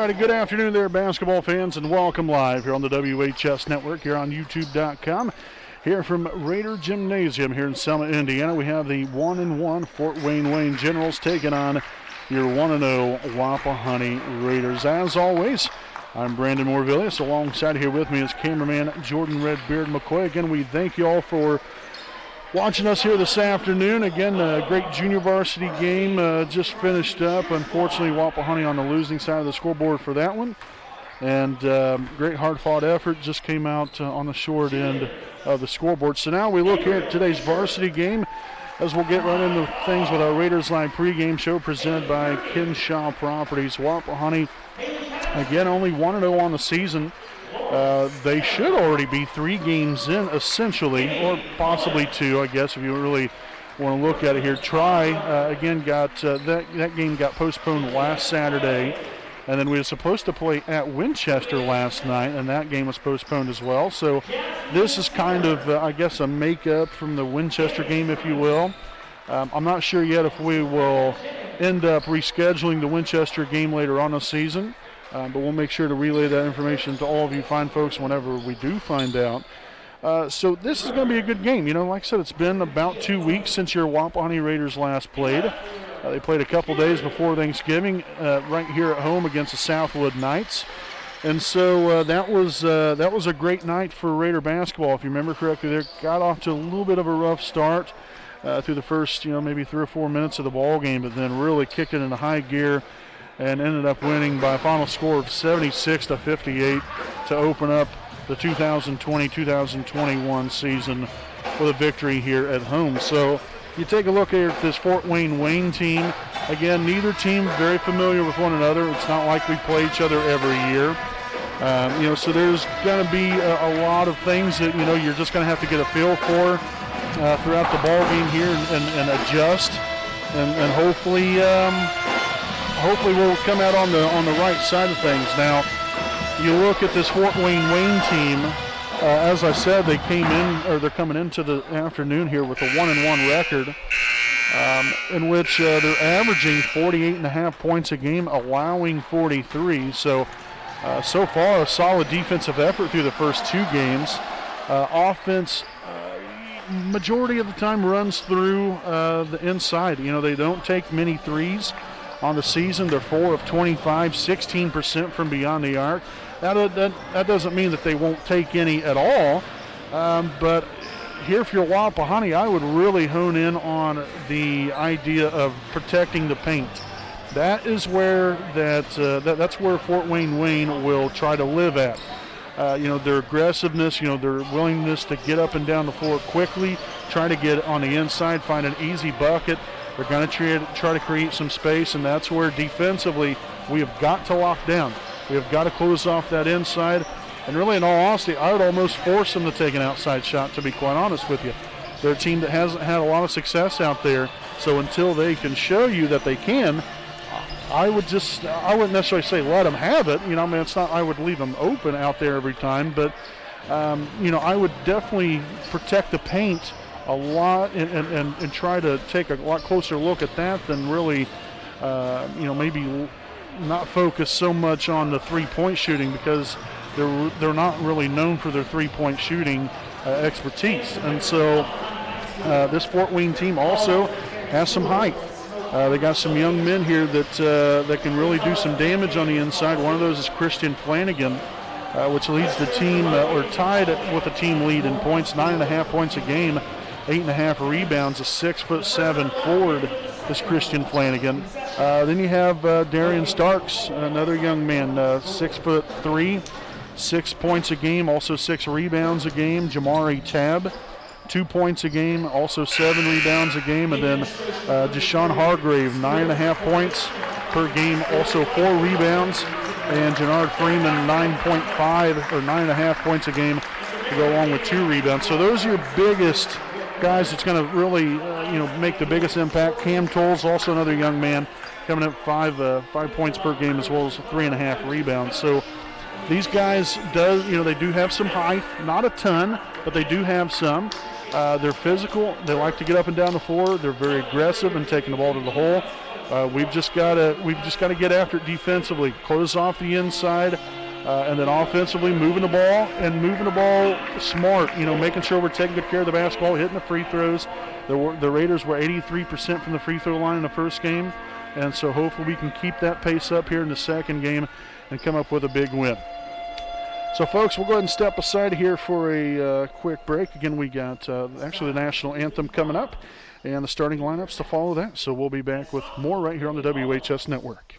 righty, good afternoon there, basketball fans, and welcome live here on the WHS Network here on YouTube.com. Here from Raider Gymnasium here in Selma, Indiana, we have the 1-1 Fort Wayne Generals taking on your 1-0 Wapahani Raiders. As always, I'm Brandon Morvillius. Alongside here with me is cameraman Jordan Redbeard McCoy. Again, we thank you all for watching us here this afternoon. Again, a great junior varsity game just finished up. Unfortunately, Wapahani on the losing side of the scoreboard for that one. And great hard-fought effort just came out on the short end of the scoreboard. So now we look here at today's varsity game as we'll get right into things with our Raiders Live pregame show presented by Kinshaw Properties. Wapahani, again, only 1-0 on the season. They should already be 3 games in, essentially, or possibly 2, I guess, if you really want to look at it here. Again, got that game got postponed last Saturday, and then we were supposed to play at Winchester last night, and that game was postponed as well. So this is kind of, I guess, a make-up from the Winchester game, if you will. I'm not sure yet if we will end up rescheduling the Winchester game later on this season. But we'll make sure to relay that information to all of you fine folks whenever we do find out. So this is going to be a good game. You know, like I said, it's been about 2 weeks since your Wapahani Raiders last played. They played a couple days before Thanksgiving right here at home against the Southwood Knights. And so that was a great night for Raider basketball. If you remember correctly, they got off to a little bit of a rough start through the first, maybe 3 or 4 minutes of the ball game, but then really kicked it into high gear and ended up winning by a final score of 76-58 to open up the 2020-2021 season with a victory here at home. So you take a look here at this Fort Wayne team. Again, neither team very familiar with one another. It's not like we play each other every year. So there's going to be a lot of things that, you're just going to have to get a feel for throughout the ball game here and adjust. And hopefully we'll come out on the right side of things. Now, you look at this Fort Wayne team. As I said, they're coming into the afternoon here with a 1-1 record, in which they're averaging 48.5 points a game, allowing 43. So far, a solid defensive effort through the first 2 games. Offense, majority of the time runs through the inside. They don't take many threes. On the season, they're 4 of 25, 16% from beyond the arc. That doesn't mean that they won't take any at all, but here if you're Wapahani, I would really hone in on the idea of protecting the paint. That is where that's where Fort Wayne will try to live at. Their aggressiveness, their willingness to get up and down the floor quickly, try to get on the inside, find an easy bucket. They're going to try to create some space, and that's where defensively we have got to lock down. We have got to close off that inside. And really, in all honesty, I would almost force them to take an outside shot, to be quite honest with you. They're a team that hasn't had a lot of success out there, so until they can show you that they can, I wouldn't necessarily say let them have it. It's not I would leave them open out there every time, but, I would definitely protect the paint a lot and try to take a lot closer look at that than really, maybe not focus so much on the three-point shooting, because they're not really known for their three-point shooting expertise. And so this Fort Wayne team also has some height. They got some young men here that can really do some damage on the inside. One of those is Christian Flanagan, which leads the team, or tied with the team lead in points, 9.5 points a game. 8.5 rebounds, a 6'7" forward is Christian Flanagan. Then you have Darian Starks, another young man, 6'3", 6 points a game, also 6 rebounds a game. Jamari Tabb, 2 points a game, also 7 rebounds a game. And then Deshaun Hargrave, 9.5 points per game, also 4 rebounds. And Jannard Freeman, 9.5 or 9.5 points a game to go along with 2 rebounds. So those are your biggest guys that's going to really, make the biggest impact. Cam Tolles, also another young man, coming up 5 points per game as well as 3.5 rebounds. So these guys they do have some height, not a ton, but they do have some. They're physical. They like to get up and down the floor. They're very aggressive and taking the ball to the hole. We've just got to get after it defensively, close off the inside, and then offensively moving the ball smart. Making sure we're taking good care of the basketball, hitting the free throws. The Raiders were 83% from the free throw line in the first game, and so hopefully we can keep that pace up here in the second game and come up with a big win. So, folks, we'll go ahead and step aside here for a quick break. Again, we got actually the national anthem coming up and the starting lineups to follow that. So we'll be back with more right here on the WHS Network.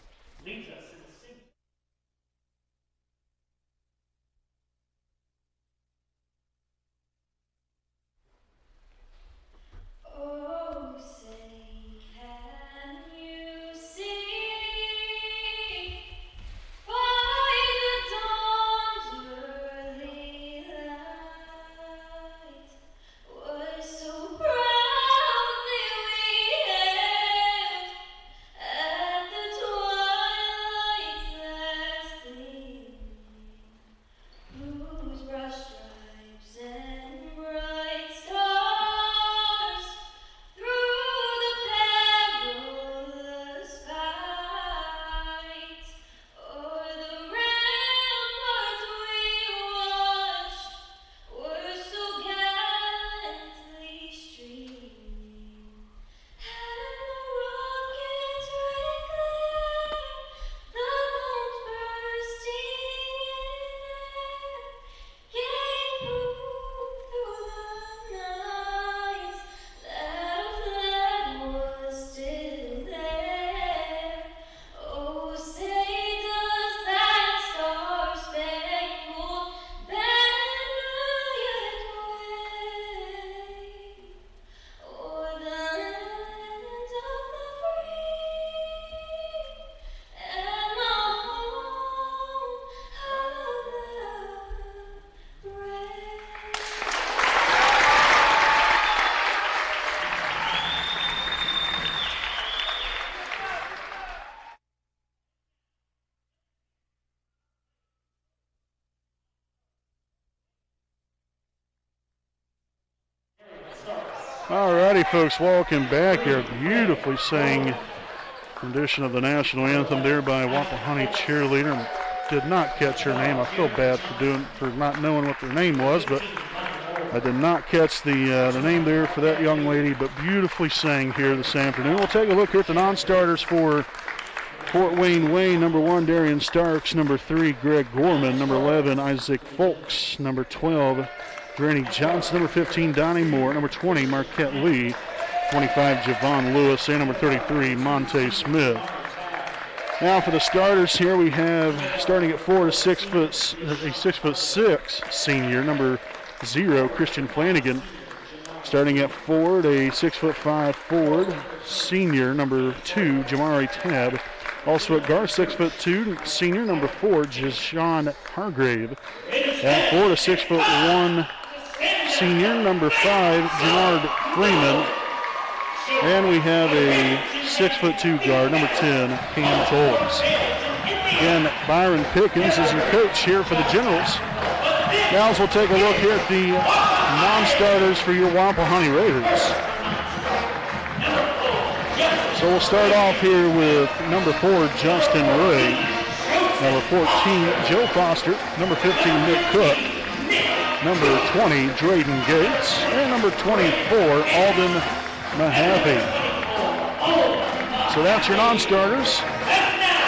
All righty, folks, welcome back here. Beautifully sang rendition of the national anthem there by Wapahani cheerleader. Did not catch her name. I feel bad for not knowing what their name was, but I did not catch the name there for that young lady, but beautifully sang here this afternoon. We'll take a look here at the non-starters for Fort Wayne. Number 1, Darian Starks. Number 3, Greg Gorman. Number 11, Isaac Folks. Number 12, Granny Johnson. Number 15, Donnie Moore. Number 20, Marquette Lee. 25, Javon Lewis. And number 33, Monte Smith. Now for the starters here, we have starting at 4 to 6 foot, a 6'6" senior, number 0, Christian Flanagan. Starting at forward, a 6'5" forward, senior, number 2, Jamari Tabb. Also at guard, 6'2", senior, number 4, Jashawn Hargrave. At 4 to 6'1", senior, number 5, Jannard Freeman. And we have a 6'2" guard, number 10, Cam Toles. Again, Byron Pickens is your coach here for the Generals. Now we'll take a look here at the non-starters for your Wapahani Raiders. So we'll start off here with number 4, Justin Ray. Number 14, Joe Foster. Number 15, Nick Cook. Number 20, Drayden Gates. And number 24, Alden Mahaffey. So that's your non-starters.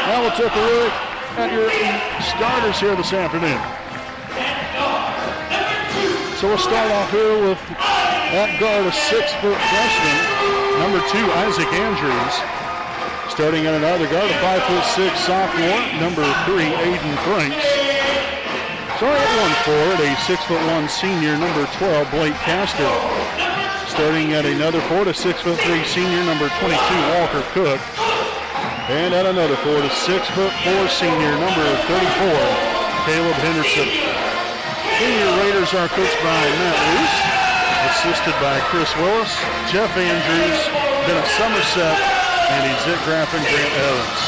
Now we'll take a look at your starters here this afternoon. So we'll start off here with at guard, a 6-foot freshman, number 2, Isaac Andrews. Starting at another guard, a 5'6" sophomore, number 3, Aiden Franks. Starting at 1 forward, a 6'1" senior, number 12, Blake Castor. Starting at another forward, a 6'3" senior, number 22, Walker Cook. And at another forward, a 6'4" senior, number 34, Caleb Henderson. Senior Raiders are coached by Matt Luce, assisted by Chris Willis, Jeff Andrews, Dennis Somerset, Andy Zitgraff, and Grant Evans.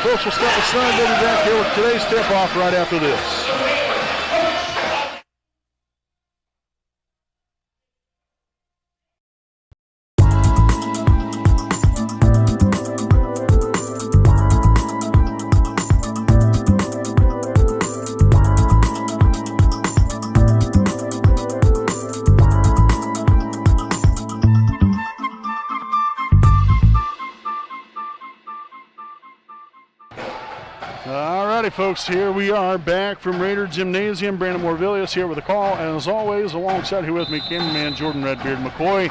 Folks, we'll step aside. We'll be back here with today's tip-off right after this. Alrighty, folks, here we are back from Raider Gymnasium. Brandon Morvillius here with a call, and as always, alongside here with me, cameraman Jordan Redbeard McCoy.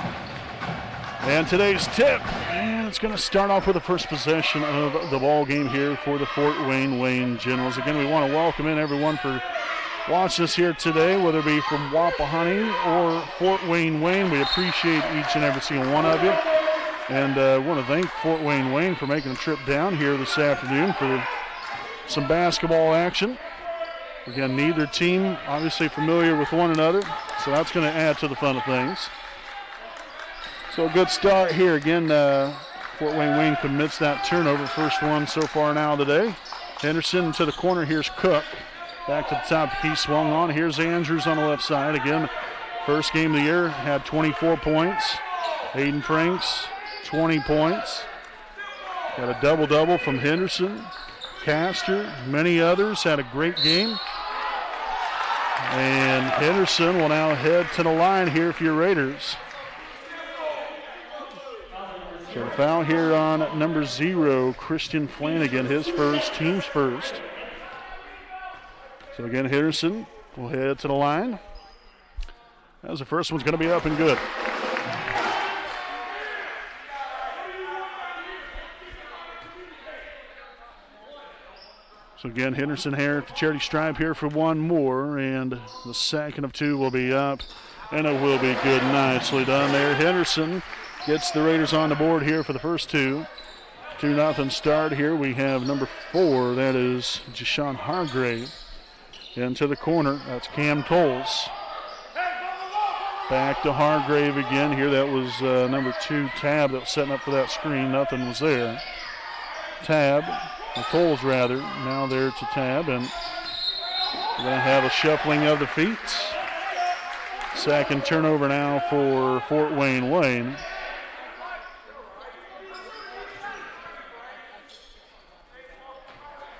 And today's tip, and it's going to start off with the first possession of the ball game here for the Fort Wayne Generals. Again, we want to welcome in everyone for watching us here today, whether it be from Wapahani or Fort Wayne. We appreciate each and every single one of you. And want to thank Fort Wayne for making a trip down here this afternoon for some basketball action. Again, neither team obviously familiar with one another, so that's going to add to the fun of things. So a good start here. Again, Fort Wayne commits that turnover. First one so far now today. Henderson to the corner. Here's Cook. Back to the top of the key, swung on. Here's Andrews on the left side. Again, first game of the year, had 24 points. Aiden Franks, 20 points. Got a double-double from Henderson. Castor, many others had a great game. And Henderson will now head to the line here for your Raiders. So a foul here on number 0, Christian Flanagan, his first, team's first. So again, Henderson will head to the line. As the first one's going to be up and good. So again, Henderson here at the charity stripe here for one more, and the second of two will be up, and it will be good. Nicely done there. Henderson gets the Raiders on the board here for the first two. 2-0 start here. We have number 4, that is Jashawn Hargrave. Into the corner, that's Cam Tolles. Back to Hargrave again here. That was number 2, Tab, that was setting up for that screen. Nothing was there. Tab. Tolles rather, now there to Tab, and we're going to have a shuffling of the feet. Second turnover now for Fort Wayne.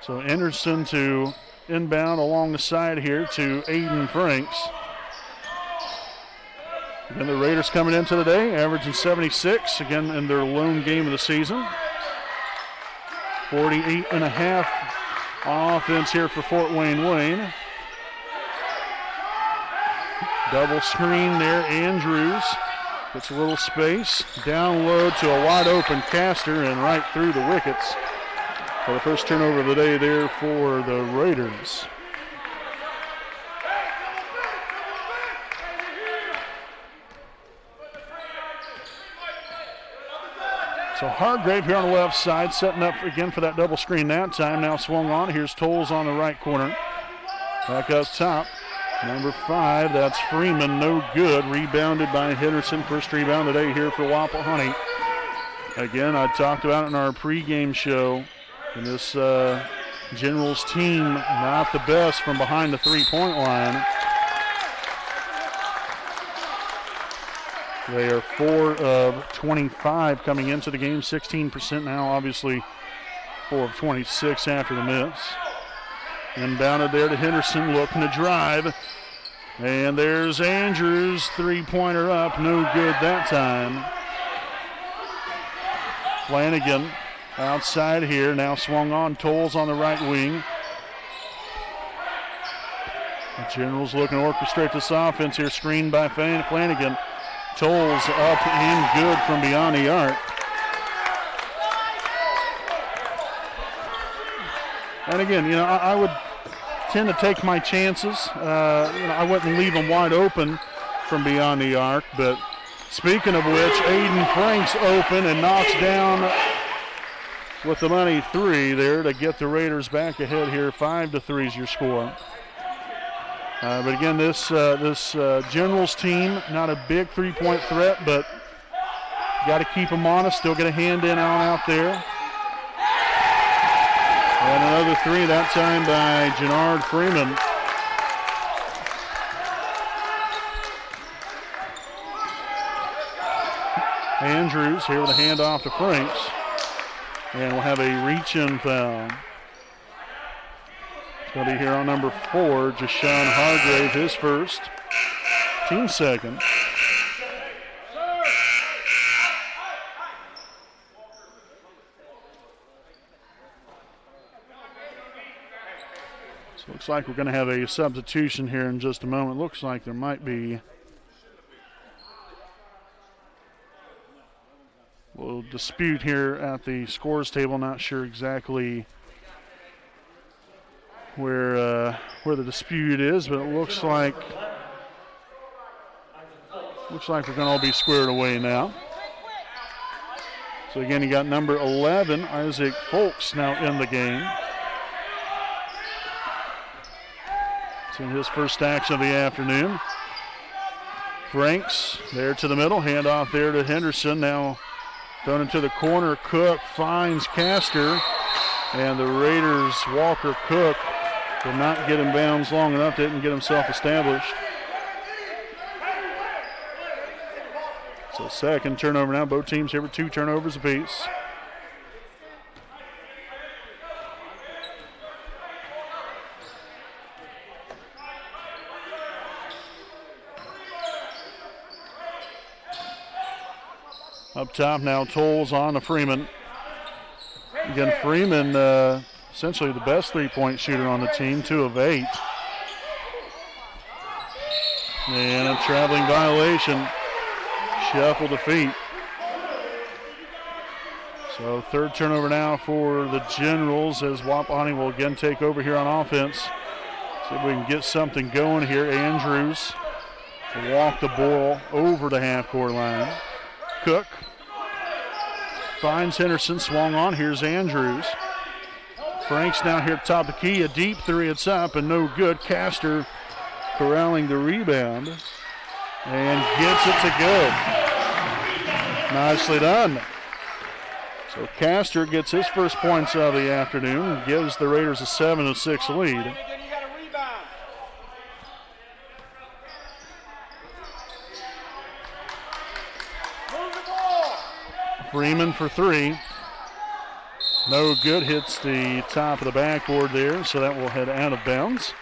So Anderson to inbound along the side here to Aiden Franks. And the Raiders coming into the day, averaging 76, again in their lone game of the season. 48.5 on offense here for Fort Wayne. Double screen there, Andrews gets a little space. Down low to a wide open Castor and right through the wickets. For the first turnover of the day there for the Raiders. So Hargrave here on the left side, setting up again for that double screen that time. Now swung on. Here's Tolles on the right corner. Back up top. Number 5, that's Freeman. No good. Rebounded by Henderson. First rebound today here for Wapahani. Again, I talked about it in our pregame show. And this Generals team, not the best from behind the three-point line. They are 4 of 25 coming into the game, 16% now, obviously 4 of 26 after the miss. Inbounded there to Henderson, looking to drive. And there's Andrews, three-pointer up, no good that time. Flanagan outside here, now swung on. Tolles on the right wing. The Generals looking to orchestrate this offense here, screened by Flanagan. Tolles up and good from beyond the arc. And again, I would tend to take my chances. I wouldn't leave them wide open from beyond the arc. But speaking of which, Aiden Franks open and knocks down with the money 3 there to get the Raiders back ahead here. 5-3 is your score. But again, this Generals team, not a big three-point threat, but got to keep them honest. Still get a hand in out there. And another 3, that time by Jannard Freeman. Andrews here with a handoff to Franks. And we'll have a reach-in foul. Going to be here on number 4, Jashawn Hargrave, his first, team second. So looks like we're going to have a substitution here in just a moment. Looks like there might be a little dispute here at the scores table. Not sure exactly where the dispute is, but it looks like we're going to all be squared away now. So again, you got number 11, Isaac Folks, now in the game. It's in his first action of the afternoon. Franks there to the middle, handoff there to Henderson. Now thrown into the corner. Cook finds Castor, and the Raiders' Walker Cook did not get in bounds long enough, didn't get himself established. So second turnover now. Both teams here with 2 turnovers apiece. Up top now, Tolles on to Freeman. Again, Freeman essentially the best three-point shooter on the team, 2 of 8. And a traveling violation. Shuffle the feet. So third turnover now for the Generals as Wapahani will again take over here on offense. See if we can get something going here. Andrews to walk the ball over the half-court line. Cook finds Henderson, swung on. Here's Andrews. Franks now here at top of the key. A deep 3, it's up and no good. Castor corralling the rebound and gets it to go. Nicely done. So Castor gets his first points of the afternoon and gives the Raiders a 7-6 lead. Freeman for 3. No good, hits the top of the backboard there, so that will head out of bounds.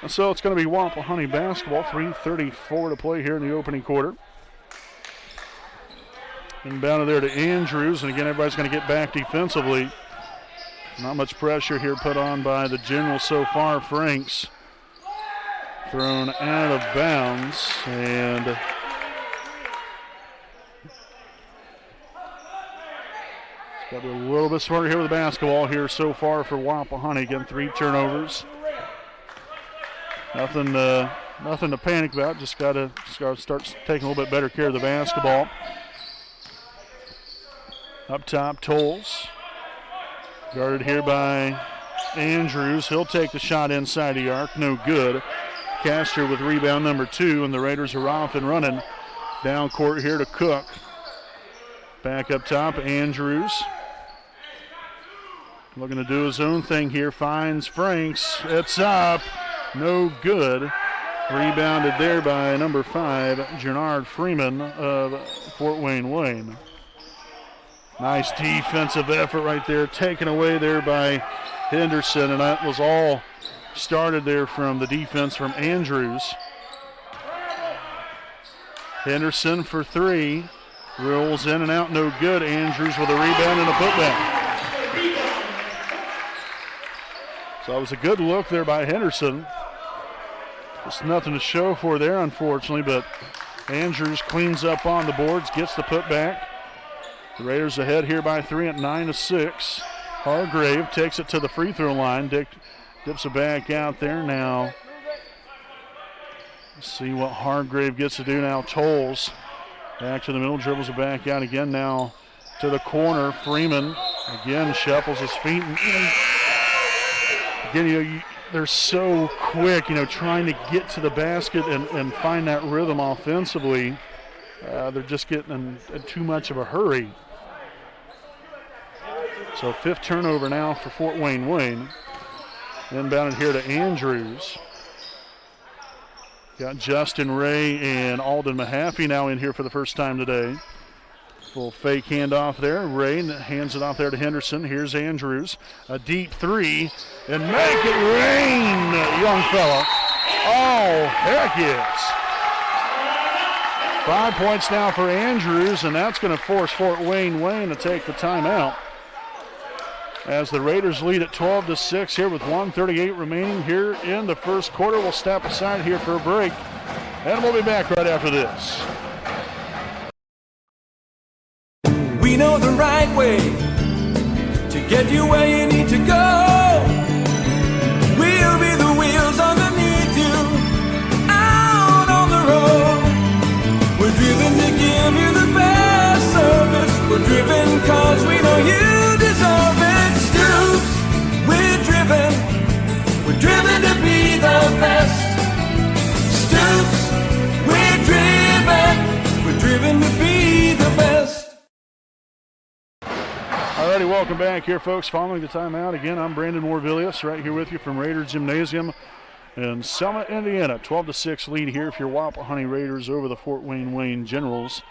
And so it's going to be Wapahani basketball, 3:34 to play here in the opening quarter. Inbounded there to Andrews, and again, everybody's going to get back defensively. Not much pressure here put on by the Generals so far. Franks thrown out of bounds, and got to be a little bit smarter here with the basketball here so far for Wapahani. Again, 3 turnovers. Nothing to panic about. Just got to start taking a little bit better care of the basketball. Up top, Tolles. Guarded here by Andrews. He'll take the shot inside the arc. No good. Castor with rebound number 2, and the Raiders are off and running. Down court here to Cook. Back up top, Andrews. Looking to do his own thing here. Finds Franks. It's up. No good. Rebounded there by number 5, Jernard Freeman of Fort Wayne. Nice defensive effort right there, taken away there by Henderson, and that was all started there from the defense from Andrews. Henderson for 3, rolls in and out, no good. Andrews with a rebound and a putback. So it was a good look there by Henderson. Just nothing to show for there, unfortunately, but Andrews cleans up on the boards, gets the putback. The Raiders ahead here by 3 at 9-6. Hargrave takes it to the free throw line. Dips it back out there now. Let's see what Hargrave gets to do now. Tolles back to the middle, dribbles it back out again now to the corner. Freeman again shuffles his feet. Again, they're so quick, trying to get to the basket and find that rhythm offensively. They're just getting in too much of a hurry. So 5th turnover now for Fort Wayne. Inbounded here to Andrews. Got Justin Ray and Alden Mahaffey now in here for the first time today. Full fake handoff there. Ray hands it off there to Henderson. Here's Andrews. A deep 3. And make it rain, young fella. Oh, heck yes. 5 points now for Andrews, and that's going to force Fort Wayne to take the timeout. as the Raiders lead at 12-6 here with 1:38 remaining here in the first quarter. We'll step aside here for a break, and we'll be back right after this. We know the right way to get you where you need to go. We'll be the wheels underneath you, out on the road. We're driven to give you the best service. We're driven cause we know you deserve it. Stoops, we're driven to be the best. Stoops, we're driven to be the best. Alrighty, welcome back here, folks. Following the timeout, again, I'm Brandon Morvillius, right here with you from Raider Gymnasium in Selma, Indiana. 12-6 lead here for your Wapahani Raiders over the Fort Wayne Generals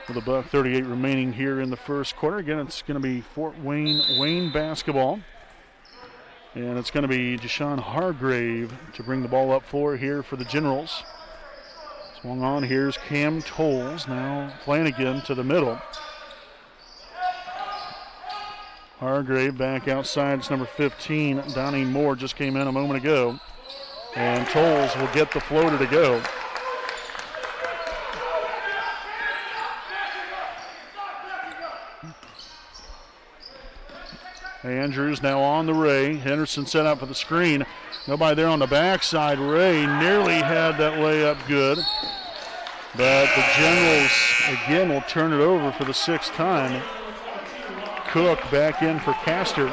with $1:38 remaining here in the first quarter. Again, it's going to be Fort Wayne basketball, and it's going to be Deshaun Hargrave to bring the ball up floor here for the Generals. Swung on, here's Cam Tolles, now Flanagan to the middle. Hargrave back outside, it's number 15. Donnie Moore just came in a moment ago. And Tolles will get the floater to go. Andrews now on the Ray. Henderson set up for the screen. Nobody there on the backside. Ray nearly had that layup good. But the Generals, again, will turn it over for the sixth time. Cook back in for Castor.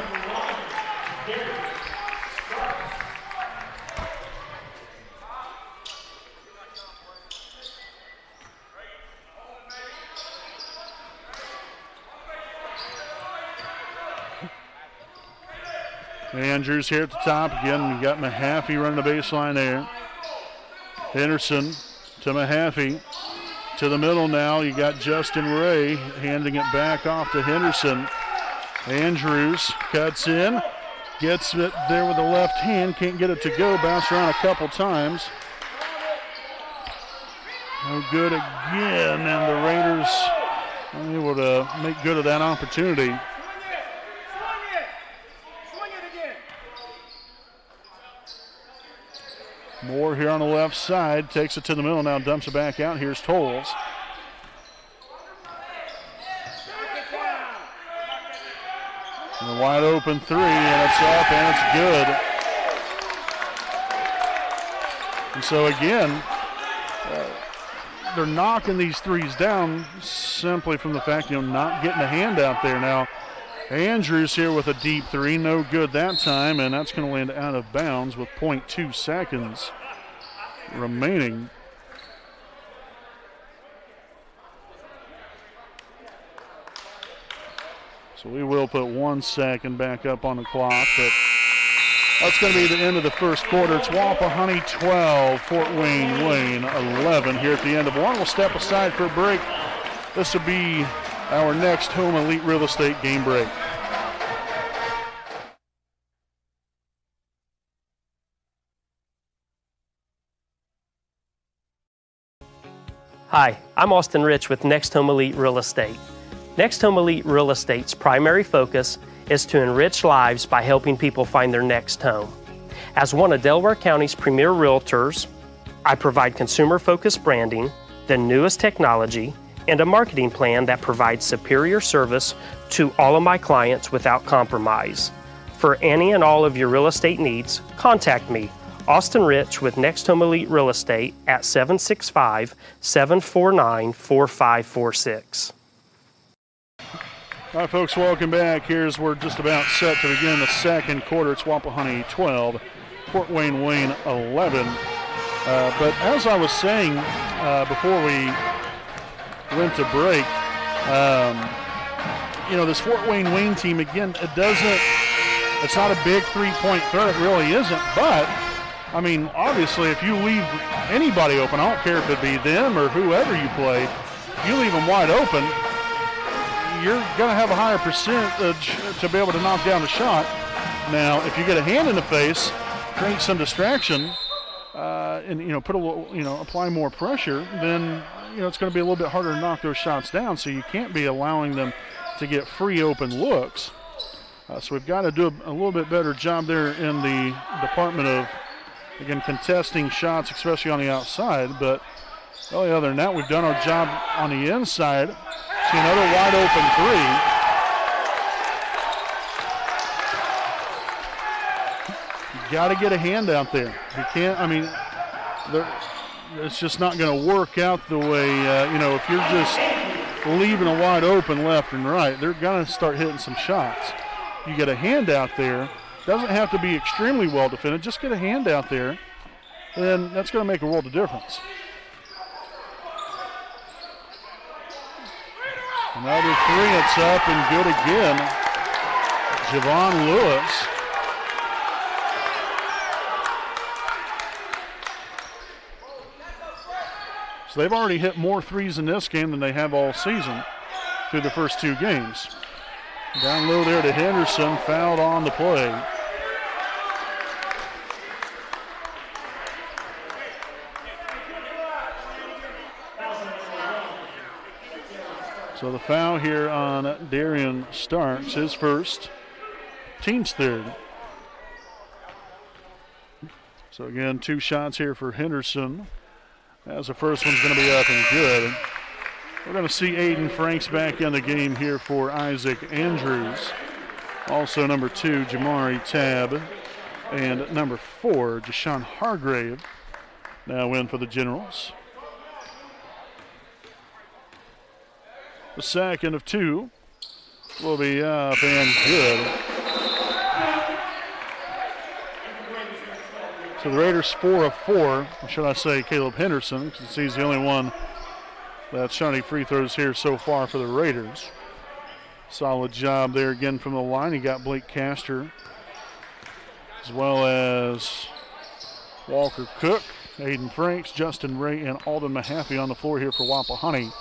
Andrews here at the top. Again, we got Mahaffey running the baseline there. Henderson to Mahaffey. To the middle now, you got Justin Ray handing it back off to Henderson. Andrews cuts in, gets it there with the left hand, can't get it to go, bounce around a couple times. No good again, and the Raiders unable to make good of that opportunity. Moore here on the left side, takes it to the middle now, dumps it back out. Here's Tolles. And a wide open three, and it's up, and it's good. And so again, they're knocking these threes down simply from the fact, not getting a hand out there. Now, Andrews here with a deep three, no good that time, and that's going to land out of bounds with 0.2 seconds remaining. So we will put 1 second back up on the clock, but that's going to be the end of the first quarter. It's Wapahani 12, Fort Wayne 11 here at the end of one. We'll step aside for a break. This will be our next Home Elite Real Estate game break. Hi, I'm Austin Rich with Next Home Elite Real Estate. Next Home Elite Real Estate's primary focus is to enrich lives by helping people find their next home. As one of Delaware County's premier realtors, I provide consumer-focused branding, the newest technology, and a marketing plan that provides superior service to all of my clients without compromise. For any and all of your real estate needs, contact me, Austin Rich with Next Home Elite Real Estate at 765-749-4546. All right, folks, welcome back. We're just about set to begin the second quarter. It's Wapahani 12, Fort Wayne 11. But as I was saying before we went to break, this Fort Wayne team, again, it's not a big three-point threat. It really isn't. But, obviously, if you leave anybody open, I don't care if it be them or whoever you play, you leave them wide open, you're going to have a higher percentage to be able to knock down the shot. Now, if you get a hand in the face, create some distraction, and put a little, apply more pressure, then it's going to be a little bit harder to knock those shots down. So you can't be allowing them to get free open looks. So we've got to do a little bit better job there in the department of, again, contesting shots, especially on the outside. But really, other than that, we've done our job on the inside. See another wide open three. You got to get a hand out there. You can't, I mean, it's just not going to work out the way, if you're just leaving a wide open left and right, they're going to start hitting some shots. You get a hand out there, doesn't have to be extremely well defended, just get a hand out there, and that's going to make a world of difference. Another three, it's up and good again. Javon Lewis. So they've already hit more threes in this game than they have all season through the first two games. Down low there to Henderson, fouled on the play. So the foul here on Darian Starks, his first, team's third. So again, 2 shots here for Henderson, as the first one's going to be up and good. We're going to see Aiden Franks back in the game here for Isaac Andrews. Also number 2, Jamari Tabb. And number 4, Deshaun Hargrave, now in for the Generals. The second of 2 will be up and good. So the Raiders 4 of 4, or should I say Caleb Henderson, because he's the only one that's shot any free throws here so far for the Raiders. Solid job there again from the line. He got Blake Castor, as well as Walker Cook, Aiden Franks, Justin Ray, and Alden Mahaffey on the floor here for Wapahani.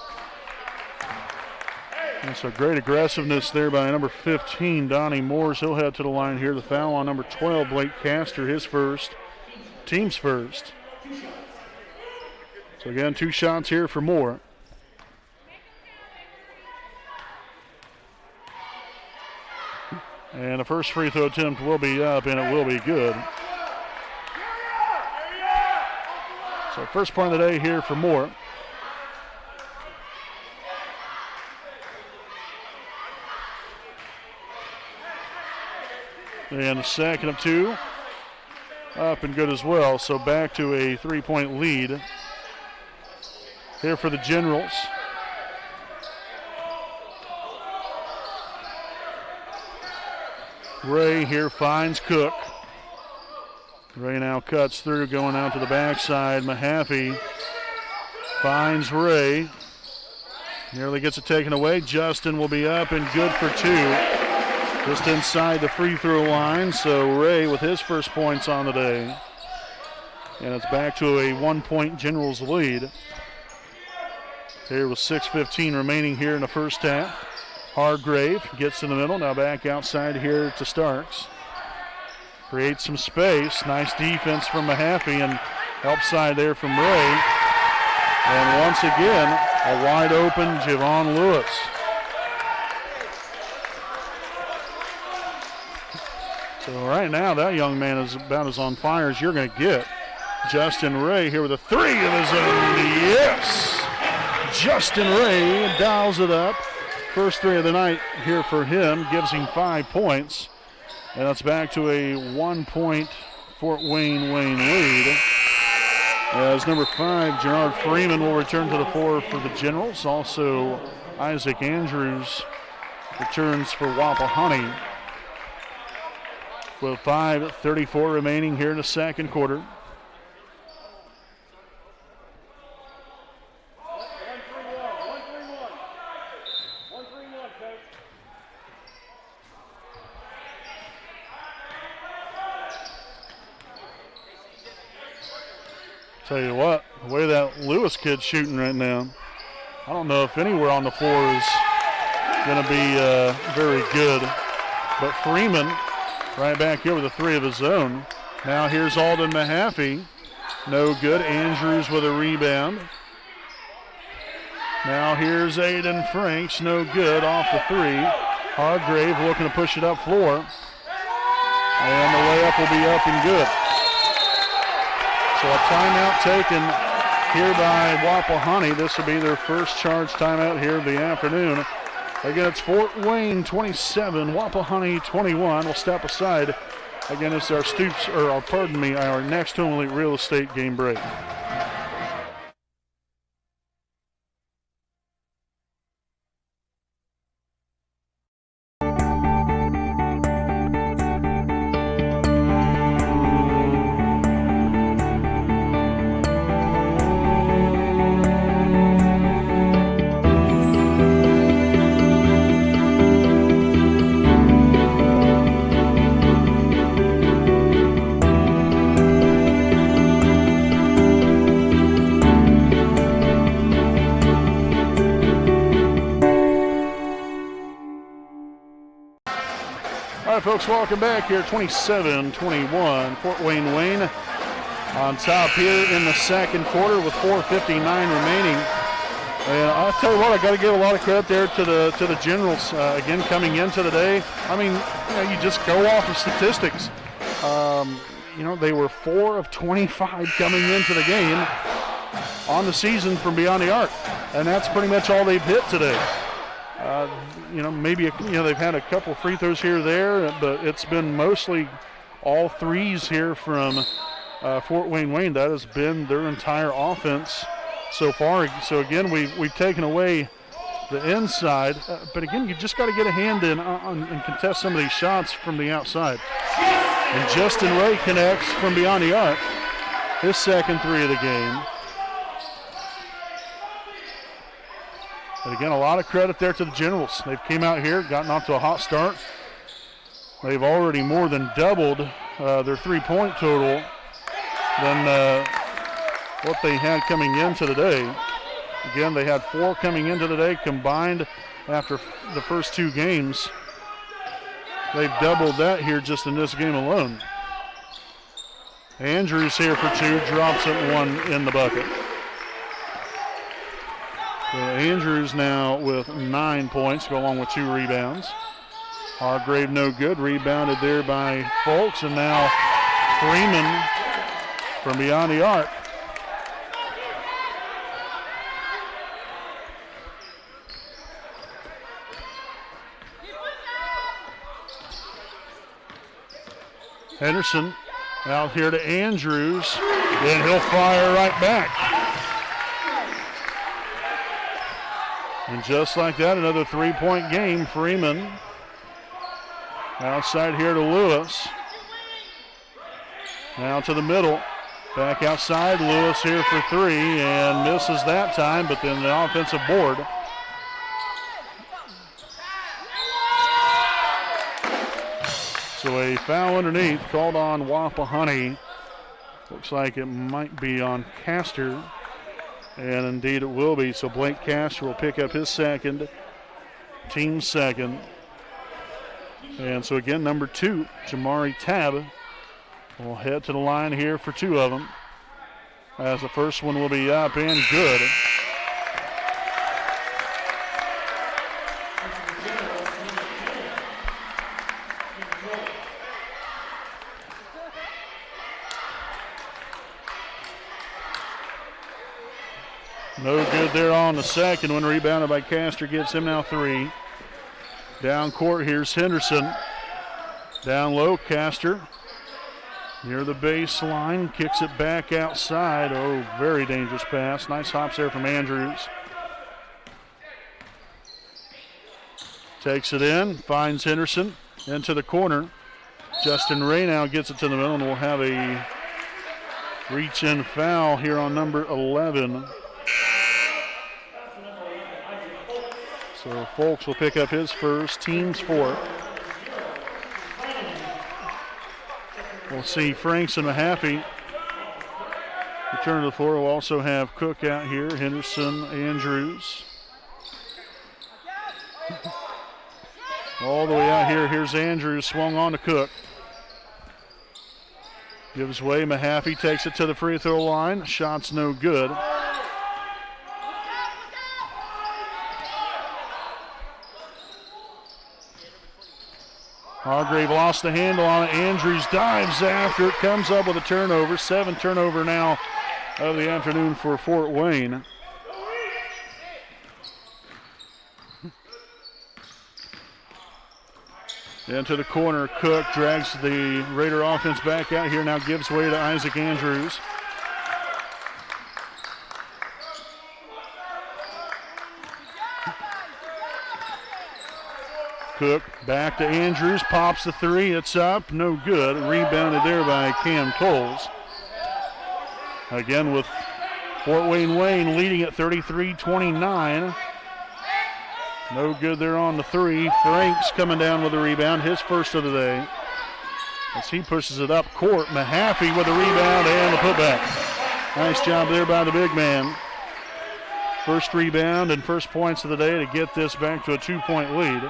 And so great aggressiveness there by number 15, Donnie Moores. He'll head to the line here. The foul on number 12, Blake Castor, his first, team's first. So again, 2 shots here for Moore. And the first free throw attempt will be up, and it will be good. So first point of the day here for Moore. And the second of 2, up and good as well. So back to a 3-point lead here for the Generals. Ray here finds Cook. Ray now cuts through, going out to the backside. Mahaffey finds Ray. Nearly gets it taken away. Justin will be up and good for 2. Just inside the free throw line. So Ray with his first points on the day. And it's back to a 1-point Generals lead. Here with 6:15 remaining here in the first half. Hargrave gets in the middle, now back outside here to Starks. Creates some space, nice defense from Mahaffey, and help side there from Ray. And once again, a wide open Javon Lewis. So right now, that young man is about as on fire as you're going to get. Justin Ray here with a 3 of his own. Yes! Justin Ray dials it up. First 3 of the night here for him, gives him 5 points. And that's back to a 1-point Fort Wayne lead. As number 5, Gerard Freeman will return to the floor for the Generals. Also, Isaac Andrews returns for Wapahani. With 5:34 remaining here in the second quarter. Tell you what, the way that Lewis kid's shooting right now, I don't know if anywhere on the floor is going to be very good. But Freeman right back here with a 3 of his own. Now here's Alden Mahaffey. No good. Andrews with a rebound. Now here's Aiden Franks. No good off the 3. Hargrave looking to push it up floor. And the layup will be up and good. So a timeout taken here by Wapahani. This will be their first charge timeout here of the afternoon. Again, it's Fort Wayne 27, Wapahani 21. We'll step aside. Again, it's our our next Home Elite Real Estate game break. All right, folks, welcome back here. 27-21, Fort Wayne on top here in the second quarter with 4:59 remaining. And I'll tell you what, I got to give a lot of credit there to the Generals again coming into the day. I mean, you just go off of statistics. They were 4 of 25 coming into the game on the season from beyond the arc, and that's pretty much all they've hit today. Maybe they've had a couple free throws here or there, but it's been mostly all threes here from Fort Wayne. That has been their entire offense so far. So again, we've taken away the inside, but again, you just got to get a hand in and contest some of these shots from the outside. And Justin Ray connects from beyond the arc, his second three of the game. But again, a lot of credit there to the Generals. They've came out here, gotten off to a hot start. They've already more than doubled their three-point total than what they had coming into the day. Again, they had 4 coming into the day combined after the first 2 games. They've doubled that here just in this game alone. Andrews here for 2, drops it 1 in the bucket. So Andrews now with 9 points, go along with 2 rebounds. Hargrave no good, rebounded there by Folks, and now Freeman from beyond the arc. Henderson out here to Andrews, and he'll fire right back. And just like that, another 3-point game. Freeman outside here to Lewis. Now to the middle. Back outside. Lewis here for 3 and misses that time, but then the offensive board. So a foul underneath called on Wapahani. Looks like it might be on Castor. And indeed it will be. So Blake Castor will pick up his second, team second. And so again, number 2, Jamari Tabb, will head to the line here for 2 of them. As the first one will be up and good. No good there on the second one. Rebounded by Castor. Gets him now 3. Down court, here's Henderson. Down low, Castor. Near the baseline. Kicks it back outside. Oh, very dangerous pass. Nice hops there from Andrews. Takes it in. Finds Henderson. Into the corner. Justin Ray now gets it to the middle, and we'll have a reach-in foul here on number 11. So Folks will pick up his first, team's 4th. We'll see Franks and Mahaffey return to the floor. We'll also have Cook out here, Henderson, Andrews. All the way out here, here's Andrews, swung on to Cook. Gives way, Mahaffey takes it to the free throw line. Shot's no good. Hargrave lost the handle on it. Andrews dives after it, comes up with a turnover. 7th turnover now of the afternoon for Fort Wayne. Into the corner, Cook drags the Raider offense back out here, now gives way to Isaac Andrews. Cook back to Andrews, pops the three, it's up, no good. Rebounded there by Cam Tolles. Again with Fort Wayne leading at 33-29. No good there on the three. Franks coming down with the rebound, his first of the day. As he pushes it up court, Mahaffey with the rebound and the putback. Nice job there by the big man. First rebound and first points of the day to get this back to a 2-point lead.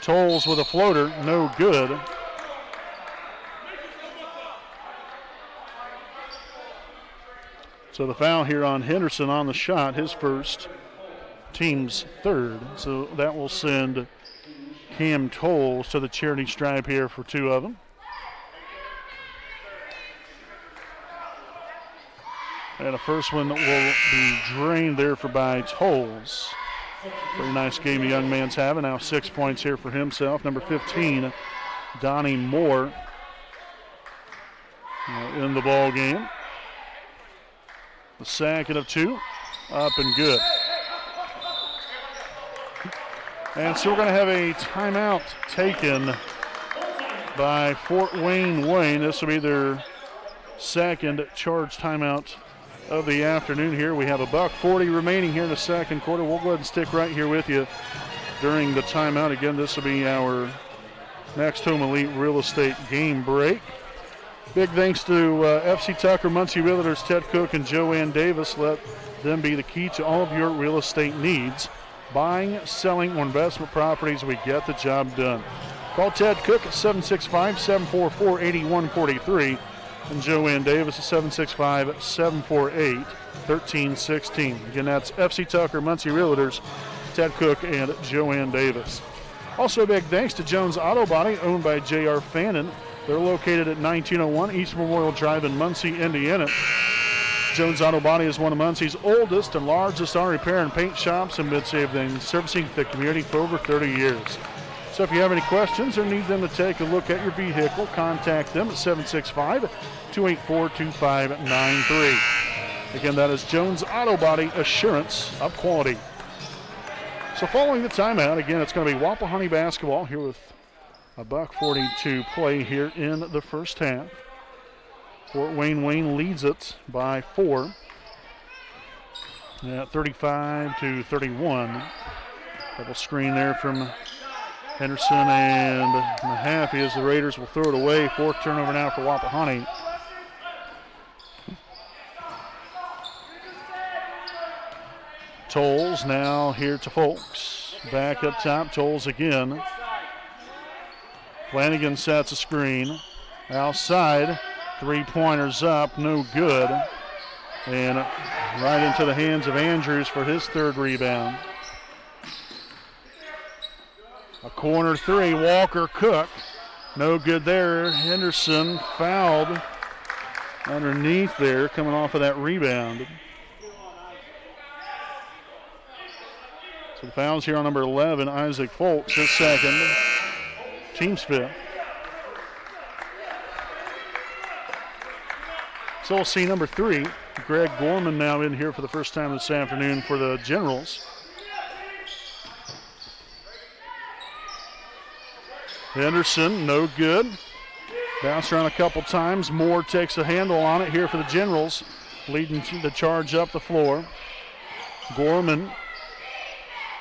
Tolles with a floater, no good. So the foul here on Henderson on the shot, his first, team's third. So that will send Cam Tolles to the charity stripe here for 2 of them. And a first one that will be drained there by Tolles. Pretty nice game the young man's having. Now 6 points here for himself. Number 15, Donnie Moore, in the ball game. The second of 2, up and good. And so we're going to have a timeout taken by Fort Wayne. This will be their second charge timeout of the afternoon here. We have $1:40 remaining here in the second quarter. We'll go ahead and stick right here with you during the timeout. Again, this will be our Next Home Elite Real Estate game break. Big thanks to FC Tucker, Muncie Realtors, Ted Cook, and Joanne Davis. Let them be the key to all of your real estate needs. Buying, selling, or investment properties, we get the job done. Call Ted Cook at 765-744-8143 and Joanne Davis at 765-748-1316. Again, that's FC Tucker, Muncie Realtors, Ted Cook, and Joanne Davis. Also, a big thanks to Jones Auto Body, owned by J.R. Fannin. They're located at 1901 East Memorial Drive in Muncie, Indiana. Jones Auto Body is one of Muncie's oldest and largest auto repair and paint shops in Mid-Save, servicing the community for over 30 years. So if you have any questions or need them to take a look at your vehicle, contact them at 765-284-2593. Again, that is Jones Auto Body, assurance of quality. So following the timeout, again, it's going to be Wapahani basketball here with $1:40 to play here in the first half. Fort Wayne leads it by 4 at 35-31. Double screen there from Henderson and Mahaffey as the Raiders will throw it away. 4th turnover now for Wapahani. Tolles now here to Folks. Back up top, Tolles again. Flanagan sets a screen. Outside, 3-pointers up, no good. And right into the hands of Andrews for his 3rd rebound. A corner 3, Walker Cook. No good there. Henderson fouled underneath there, coming off of that rebound. So the foul's here on number 11, Isaac Folks, his 2nd, team's 5th. So we'll see number 3, Greg Gorman, now in here for the first time this afternoon for the Generals. Henderson, no good. Bounced around a couple times. Moore takes a handle on it here for the Generals, leading the charge up the floor. Gorman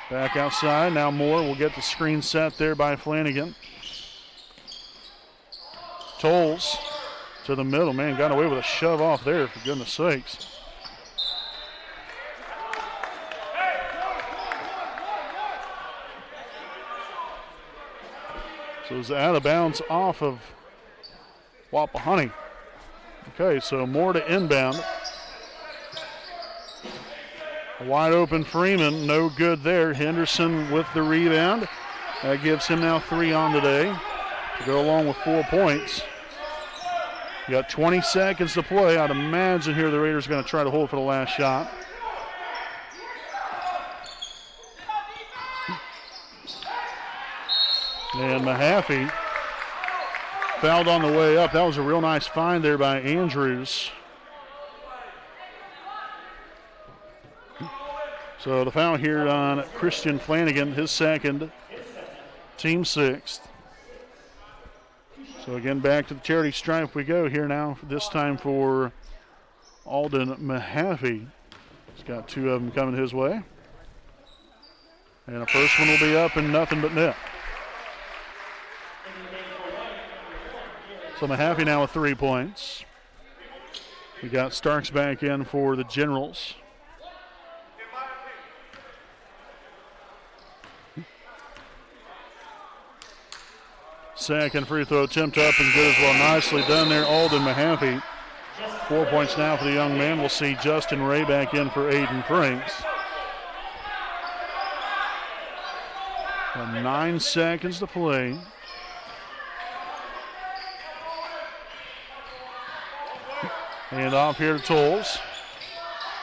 back outside. Now Moore will get the screen set there by Flanagan. Tolles to the middle. Man, got away with a shove off there, for goodness sakes. So it's out of bounds off of Wapahani. Okay, so Moore to inbound. A wide open Freeman, no good there. Henderson with the rebound. That gives him now 3 on today to go along with 4 points. You got 20 seconds to play. I'd imagine here the Raiders are going to try to hold for the last shot. And Mahaffey fouled on the way up. That was a real nice find there by Andrews. So the foul here on Christian Flanagan, his second, team 6th. So again, back to the charity stripe we go here now, this time for Alden Mahaffey. He's got 2 of them coming his way. And the first one will be up and nothing but net. So Mahaffey now with 3 points. We got Starks back in for the Generals. Second free throw attempt up and good as well. Nicely done there, Alden Mahaffey. 4 points now for the young man. We'll see Justin Ray back in for Aiden Franks. And 9 seconds to play. Hand off here to Tolles.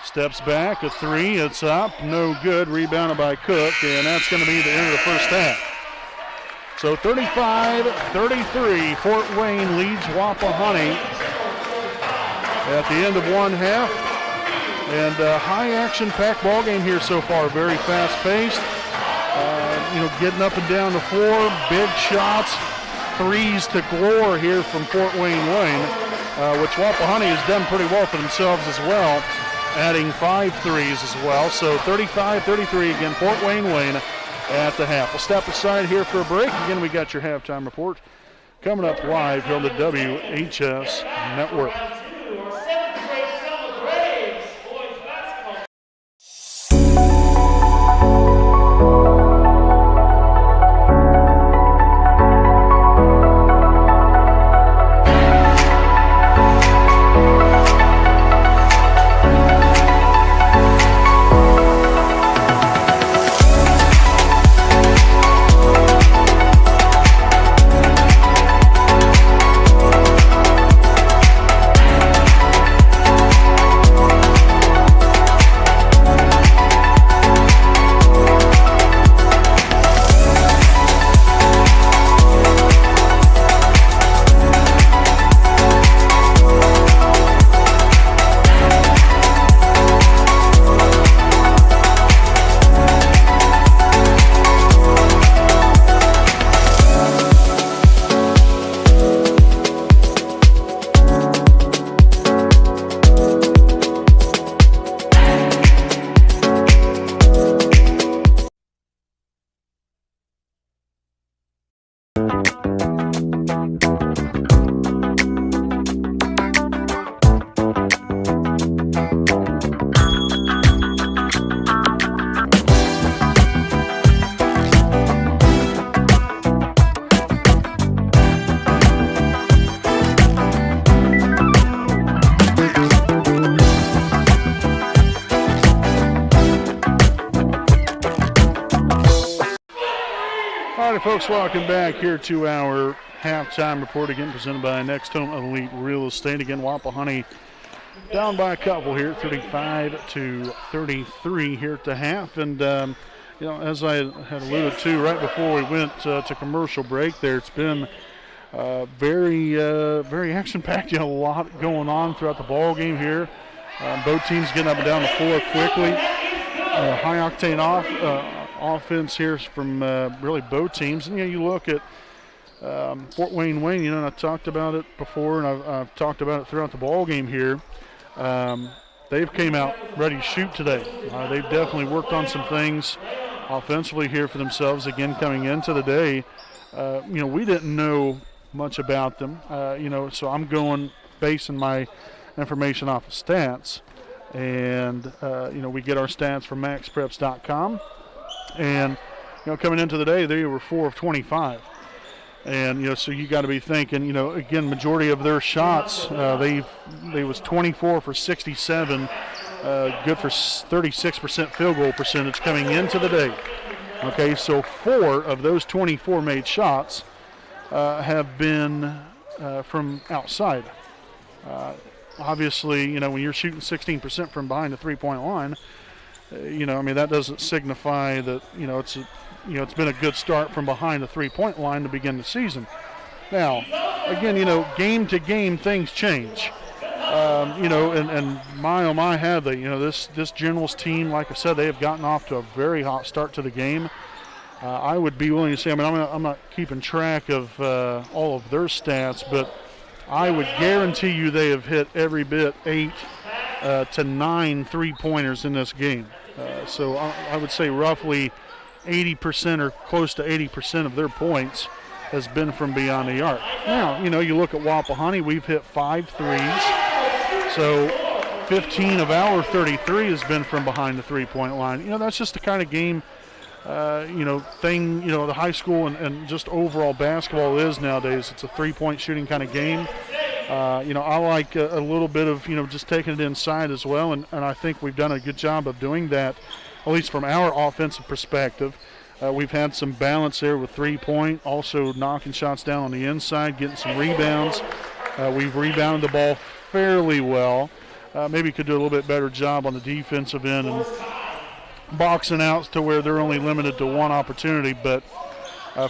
Steps back, a 3, it's up, no good. Rebounded by Cook, and that's going to be the end of the first half. So 35-33, Fort Wayne leads Wapahani at the end of one half. And high action-packed ball game here so far, very fast-paced. Getting up and down the floor, big shots, threes to galore here from Fort Wayne, which Wapahani has done pretty well for themselves as well, adding 5 threes as well. So 35-33 again, Fort Wayne at the half. We'll step aside here for a break. Again, we got your halftime report coming up live here on the WHS Network. Folks, welcome back here to our halftime report, again presented by Next Home Elite Real Estate. Again, Wapahani down by a couple here, 35-33 here at the half. And as I had alluded to right before we went to commercial break there, it's been very action-packed. A lot going on throughout the ball game here. Both teams getting up and down the floor quickly. High-octane offense here from really both teams. And you look at Fort Wayne, and I've talked about it before, and I've talked about it throughout the ball game here. They've came out ready to shoot today. They've definitely worked on some things offensively here for themselves. Again, coming into the day, we didn't know much about them, so I'm basing my information off of stats. And, we get our stats from maxpreps.com. And, coming into the day, they were 4 of 25. And, so you got to be thinking, again, majority of their shots, they was 24 for 67, good for 36% field goal percentage coming into the day. Okay, so 4 of those 24 made shots have been from outside. Obviously, you know, when you're shooting 16% from behind the three-point line, you know, I mean, that doesn't signify that, you know, it's been a good start from behind the three-point line to begin the season. Now, again, you know, game to game, things change. You know, and my oh my, have they? You know, this Generals team, like I said, they have gotten off to a very hot start to the game. I would be willing to say, I mean, I'm not keeping track of all of their stats, but I would guarantee you they have hit every bit 8 to 9 3-pointers in this game. So I would say roughly 80% or close to 80% of their points has been from beyond the arc. Now, you know, you look at Wapahani, we've hit 5 threes. So 15 of our 33 has been from behind the three-point line. You know, that's just the kind of game, you know, thing, you know, the high school and just overall basketball is nowadays. It's a three-point shooting kind of game. You know, I like a little bit of, you know, just taking it inside as well, and I think we've done a good job of doing that, at least from our offensive perspective. We've had some balance there with three-point, also knocking shots down on the inside, getting some rebounds. We've rebounded the ball fairly well. Maybe could do a little bit better job on the defensive end and boxing out to where they're only limited to one opportunity. But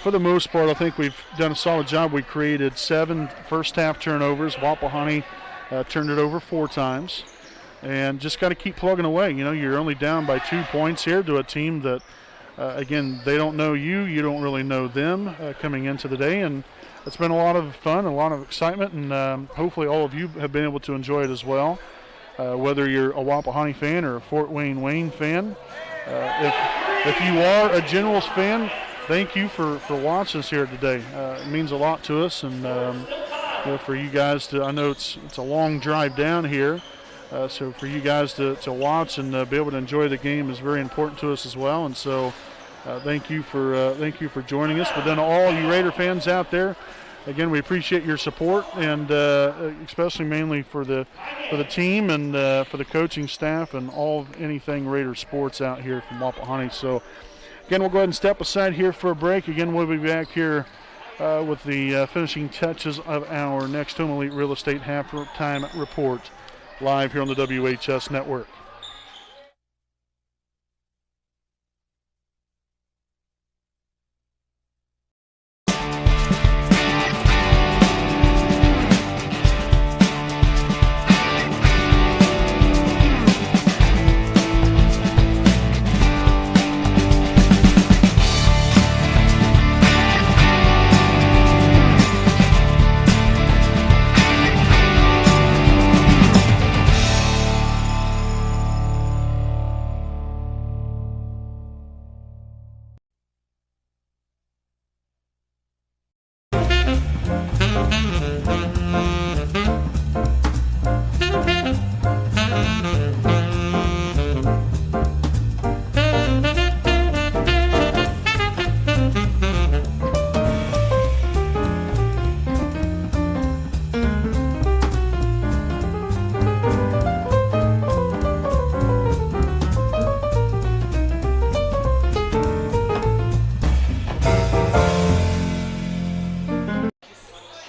for the most part, I think we've done a solid job. We created 7 first-half turnovers. Wapahani turned it over 4 times. And just got to keep plugging away. You know, you're only down by 2 points here to a team that, again, they don't know you. You don't really know them coming into the day. And it's been a lot of fun, a lot of excitement, and hopefully all of you have been able to enjoy it as well. Whether you're a Wapahani fan or a Fort Wayne fan. If you are a Generals fan, thank you for watching us here today. It means a lot to us, and you know, for you guys to, I know it's a long drive down here, so for you guys to watch and be able to enjoy the game is very important to us as well. And so thank you for joining us. But then all you Raider fans out there, again, we appreciate your support, and especially mainly for the team and for the coaching staff and anything Raider sports out here from Wapahani. So, again, we'll go ahead and step aside here for a break. Again, we'll be back here with the finishing touches of our Next Home Elite Real Estate Halftime Report live here on the WHS Network.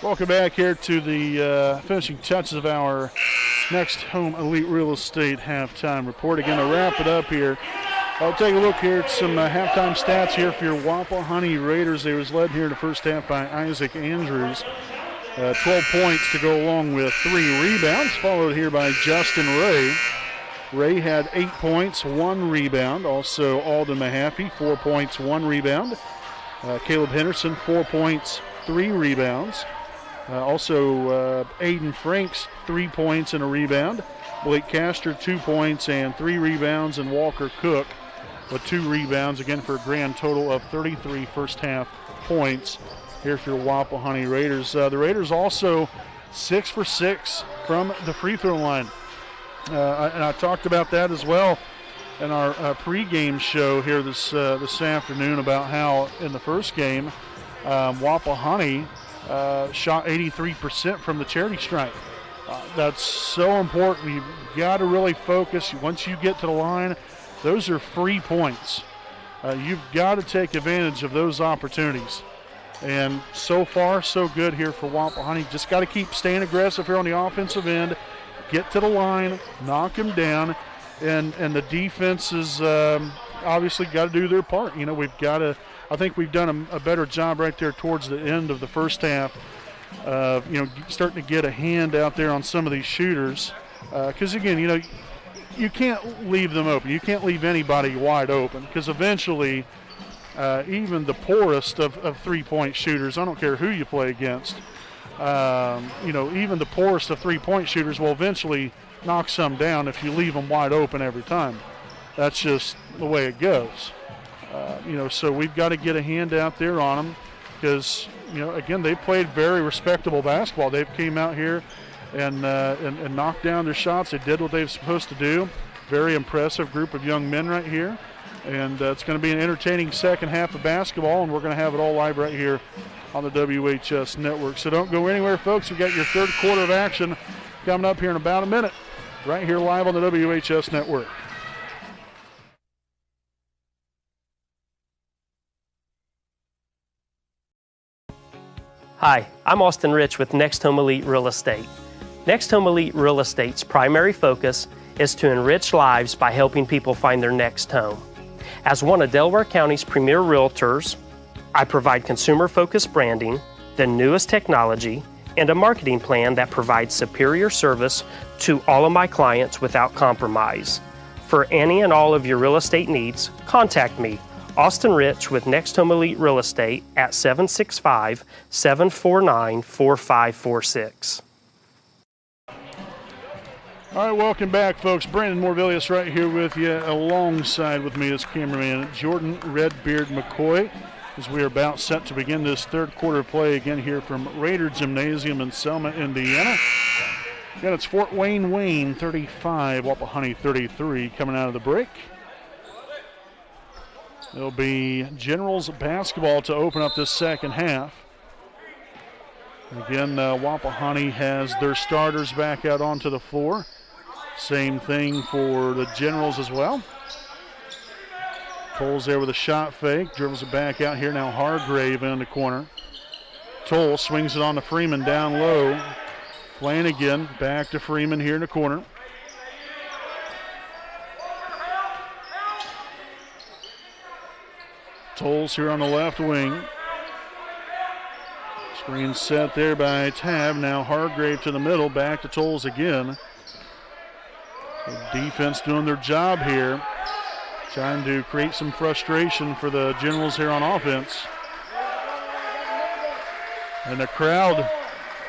Welcome back here to the finishing touches of our Next Home Elite Real Estate Halftime Report. Again, to wrap it up here, I'll take a look here at some halftime stats here for your Wapahani Raiders. They was led here in the first half by Isaac Andrews. 12 points to go along with 3 rebounds, followed here by Justin Ray. Ray had 8 points, 1 rebound. Also Alden Mahaffey, 4 points, 1 rebound. Caleb Henderson, 4 points, 3 rebounds. Also, Aiden Franks, 3 points and a rebound. Blake Castor, 2 points and 3 rebounds. And Walker Cook with 2 rebounds, again for a grand total of 33 first half points here for your Wapahani Raiders. The Raiders also 6 for 6 from the free throw line. And I talked about that as well in our pregame show here this afternoon about how in the first game, Wapahani shot 83% from the charity stripe. That's so important. You've got to really focus. Once you get to the line, those are free points. You've got to take advantage of those opportunities. And so far, so good here for Wapahani. Just got to keep staying aggressive here on the offensive end, get to the line, knock them down, and the defense is obviously got to do their part. You know, we've got to. I think we've done a better job right there towards the end of the first half. You know, starting to get a hand out there on some of these shooters, because again, you know, you can't leave them open. You can't leave anybody wide open, because eventually, even the poorest of three-point shooters, I don't care who you play against, you know, even the poorest of three-point shooters will eventually knock some down if you leave them wide open every time. That's just the way it goes. You know, so we've got to get a hand out there on them, because, you know, again, they played very respectable basketball. They came out here and knocked down their shots. They did what they were supposed to do. Very impressive group of young men right here. And it's going to be an entertaining second half of basketball, and we're going to have it all live right here on the WHS Network. So don't go anywhere, folks. We've got your third quarter of action coming up here in about a minute, right here live on the WHS Network. Hi, I'm Austin Rich with Next Home Elite Real Estate. Next Home Elite Real Estate's primary focus is to enrich lives by helping people find their next home. As one of Delaware County's premier realtors, I provide consumer-focused branding, the newest technology, and a marketing plan that provides superior service to all of my clients without compromise. For any and all of your real estate needs, contact me, Austin Rich with Next Home Elite Real Estate at 765-749-4546. All right, welcome back, folks. Brandon Morvillius right here with you. Alongside with me is cameraman Jordan Redbeard McCoy, as we are about set to begin this third quarter play again here from Raider Gymnasium in Selma, Indiana. Again, it's Fort Wayne 35, Wapahani 33 coming out of the break. It'll be Generals basketball to open up this second half. Again, Wapahani has their starters back out onto the floor. Same thing for the Generals as well. Toll's there with a shot fake, dribbles it back out here. Now Hargrave in the corner. Toll swings it on to Freeman down low. Flanagan back to Freeman here in the corner. Toll's here on the left wing. Screen set there by Tab. Now Hargrave to the middle, back to Tolles again. The defense doing their job here, trying to create some frustration for the Generals here on offense. And the crowd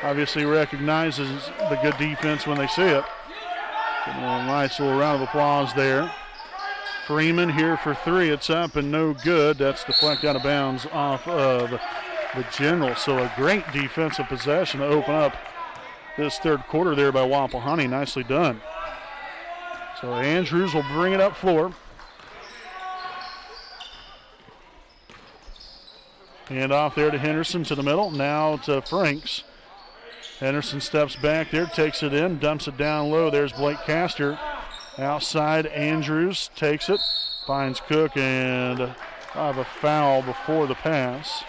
obviously recognizes the good defense when they see it. Getting a nice little round of applause there. Freeman here for three. It's up and no good. That's deflected out of bounds off of the Generals. So a great defensive possession to open up this third quarter there by Wapahani. Nicely done. So Andrews will bring it up floor. Hand off there to Henderson to the middle. Now to Franks. Henderson steps back there, takes it in, dumps it down low. There's Blake Castor. Outside, Andrews takes it, finds Cook, and I have a foul before the pass.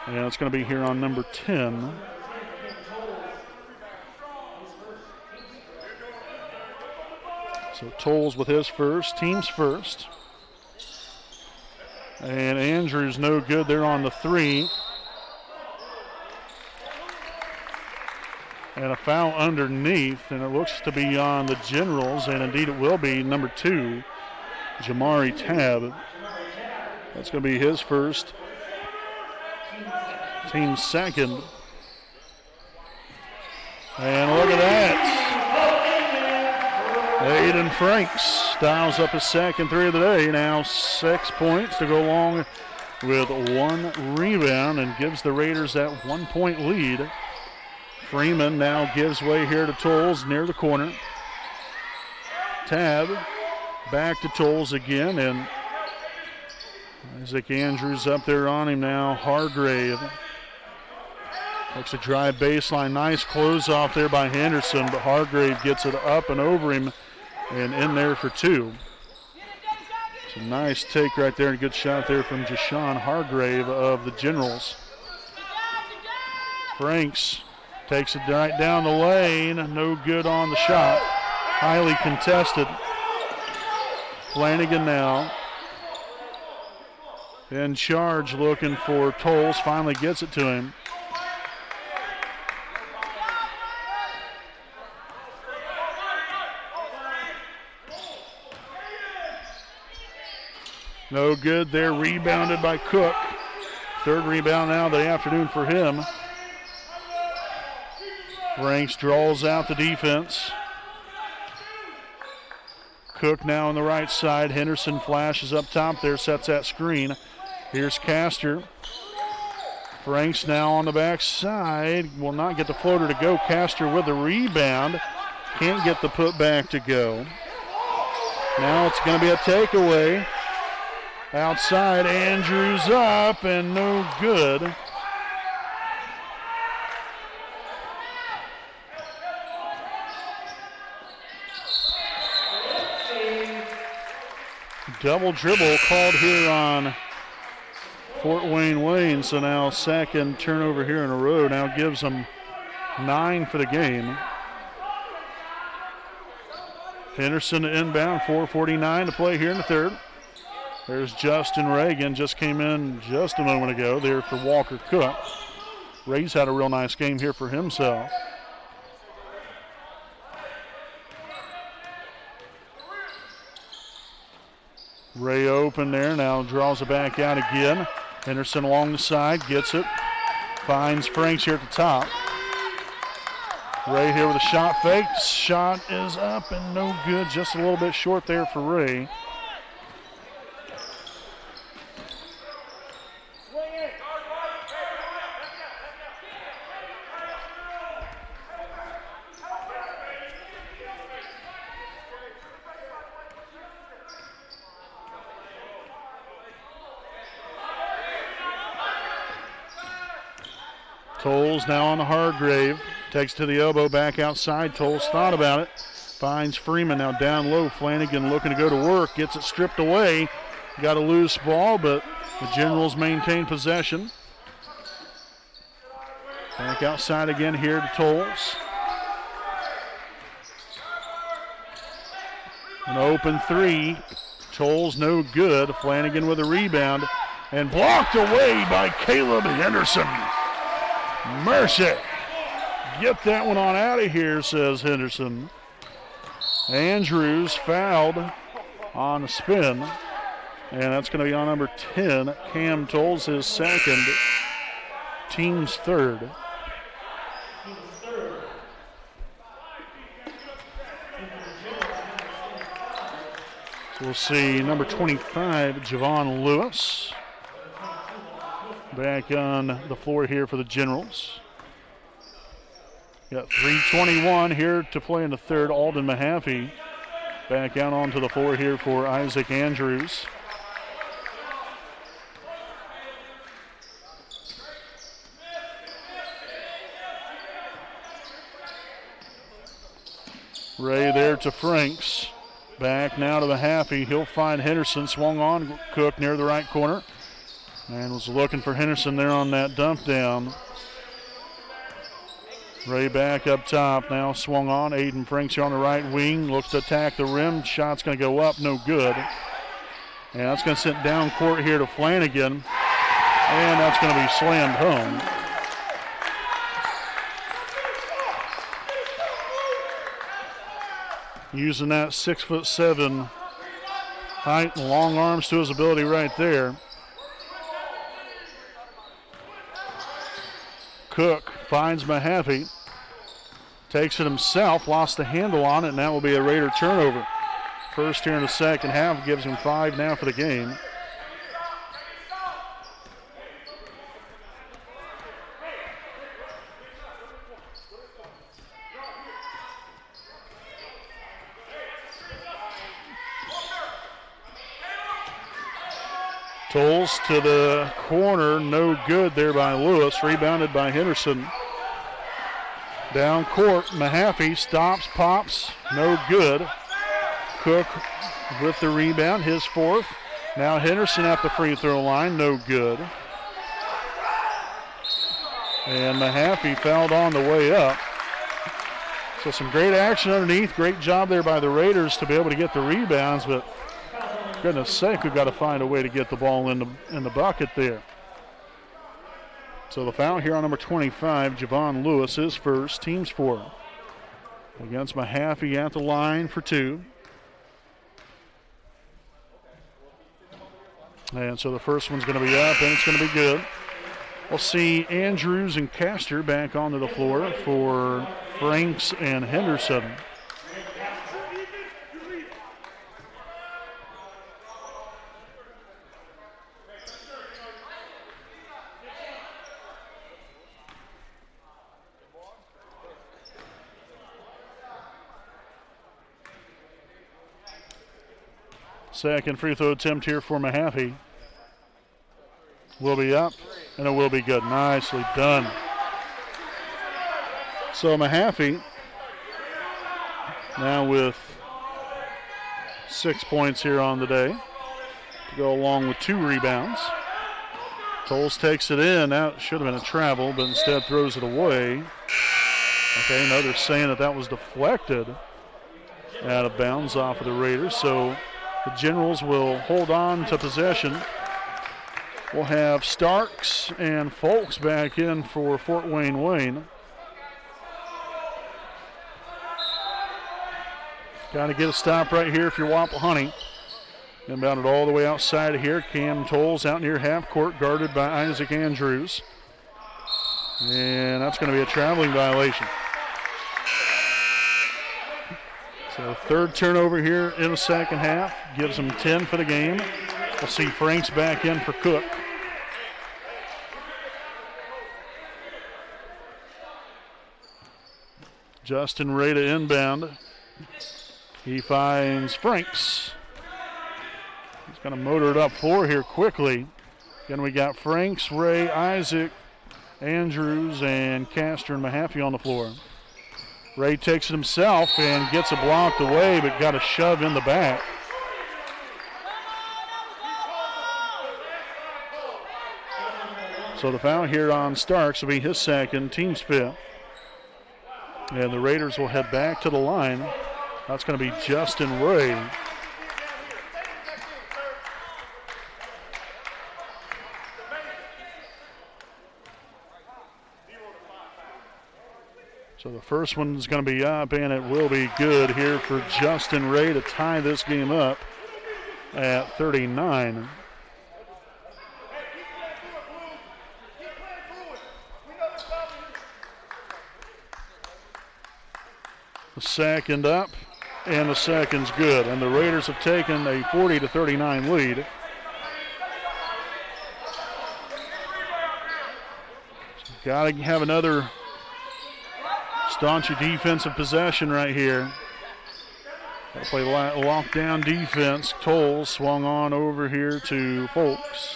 And it's going to be here on number 10. So Tolles with his first, team's first. And Andrews no good there on the three. And a foul underneath, and it looks to be on the Generals, and indeed it will be number 2, Jamari Tab. That's going to be his first, team's second. And look at that. Aiden Franks dials up his second three of the day. Now 6 points to go along with 1 rebound and gives the Raiders that 1 point lead. Freeman now gives way here to Tolles near the corner. Tab back to Tolles again, and Isaac Andrews up there on him now. Hargrave looks to drive baseline. Nice close off there by Henderson, but Hargrave gets it up and over him and in there for 2. It's a nice take right there and a good shot there from Jashawn Hargrave of the Generals. Franks takes it right down the lane. No good on the shot. Highly contested. Flanagan now in charge, looking for Tolles. Finally gets it to him. No good there. Rebounded by Cook. Third rebound now of the afternoon for him. Franks draws out the defense. Cook now on the right side. Henderson flashes up top there, sets that screen. Here's Castor. Franks now on the backside. Will not get the floater to go. Castor with the rebound. Can't get the putback to go. Now it's going to be a takeaway. Outside, Andrews up and no good. Double dribble called here on Fort Wayne. So now second turnover here in a row. Now gives them 9 for the game. Henderson to inbound, 4:49 to play here in the third. There's Justin Reagan, just came in just a moment ago there for Walker Cook. Ray's had a real nice game here for himself. Ray open there, now draws it back out again. Henderson along the side, gets it. Finds Franks here at the top. Ray here with a shot fake. Shot is up and no good, just a little bit short there for Ray. Tolles now on the Hargrave. Takes to the elbow, back outside. Tolles thought about it. Finds Freeman now down low. Flanagan looking to go to work. Gets it stripped away. Got a loose ball, but the Generals maintain possession. Back outside again here to Tolles. An open three. Tolles no good. Flanagan with a rebound. And blocked away by Caleb Henderson. Mercy. Get that one on out of here, says Henderson. Andrews fouled on a spin. And that's going to be on number 10. Cam Tolles, his second. Team's third. So we'll see number 25, Javon Lewis. Back on the floor here for the Generals. Got 3:21 here to play in the third. Alden Mahaffey back out onto the floor here for Isaac Andrews. Ray there to Franks. Back now to Mahaffey. He'll find Henderson. Swung on Cook near the right corner. And was looking for Henderson there on that dump down. Ray back up top now, swung on. Aiden Franks here on the right wing, looks to attack the rim. Shot's going to go up, no good. And that's going to send down court here to Flanagan. And that's going to be slammed home. Using that 6'7" height and long arms to his ability right there. Cook finds Mahaffey, takes it himself, lost the handle on it, and that will be a Raider turnover. First here in the second half, gives him 5 now for the game. Tolles to the corner, no good there by Lewis, rebounded by Henderson. Down court, Mahaffey stops, pops, no good. Cook with the rebound, his fourth. Now Henderson at the free throw line, no good. And Mahaffey fouled on the way up. So some great action underneath. Great job there by the Raiders to be able to get the rebounds, but goodness sake, we've got to find a way to get the ball in the bucket there. So the foul here on number 25, Javon Lewis, is first, team's fourth. Against Mahaffey at the line for two. And so the first one's going to be up, and it's going to be good. We'll see Andrews and Castor back onto the floor for Franks and Henderson. Second free throw attempt here for Mahaffey. Will be up, and it will be good. Nicely done. So Mahaffey now with 6 points here on the day to go along with 2 rebounds. Tolles takes it in. That should have been a travel, but instead throws it away. Okay, now they're saying that was deflected out of bounds off of the Raiders. So the Generals will hold on to possession. We'll have Starks and Folks back in for Fort Wayne. Got to get a stop right here if you're Wapahani. Inbound it all the way outside of here. Cam Tolles out near half court, guarded by Isaac Andrews. And that's going to be a traveling violation. So third turnover here in the second half. Gives them 10 for the game. We'll see Franks back in for Cook. Justin Ray to inbound. He finds Franks. He's going to motor it up floor here quickly. Again, we got Franks, Ray, Isaac, Andrews, and Castor and Mahaffey on the floor. Ray takes it himself and gets it blocked away, but got a shove in the back. So the foul here on Starks will be his second, team's fifth. And the Raiders will head back to the line. That's going to be Justin Ray. So the first one's going to be up, and it will be good here for Justin Ray to tie this game up at 39. The second up, and the second's good. And the Raiders have taken a 40-39 lead. So got to have another staunchy defensive possession right here. Got to play lockdown defense. Tolles swung on over here to Folks.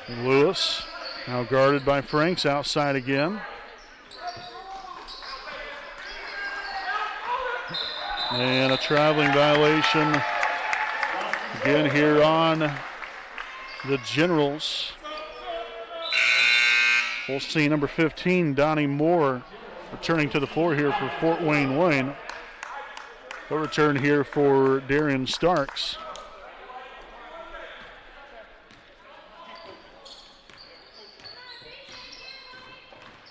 And Lewis now guarded by Franks outside again. And a traveling violation again here on the Generals. We'll see number 15, Donnie Moore, returning to the floor here for Fort Wayne. He'll return here for Darian Starks.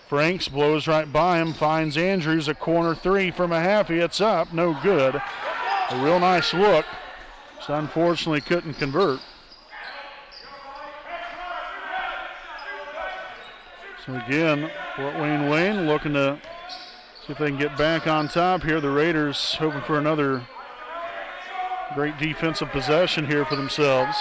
Franks blows right by him, finds Andrews, a corner three from Mahaffey. It's up, no good. A real nice look. Just unfortunately couldn't convert. So again, Fort Wayne looking to see if they can get back on top here. The Raiders hoping for another great defensive possession here for themselves.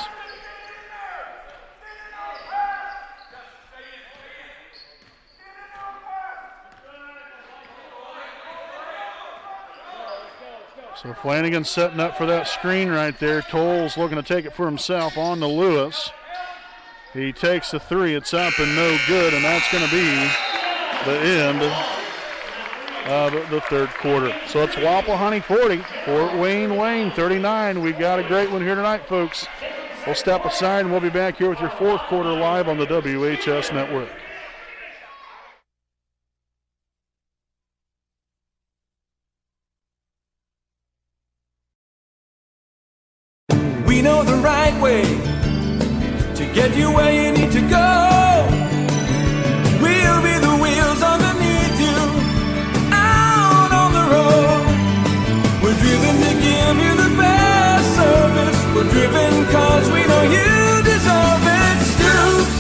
So Flanagan setting up for that screen right there. Tolles looking to take it for himself on to Lewis. He takes the three. It's up and no good, and that's going to be the end of the third quarter. So it's Wapahani 40, Fort Wayne 39. We got a great one here tonight, folks. We'll step aside and we'll be back here with your fourth quarter live on the WHS Network. We know the right way to get you where you need to go. We'll be the wheels underneath you, out on the road. We're driven to give you the best service. We're driven cause we know you deserve it. Stoops,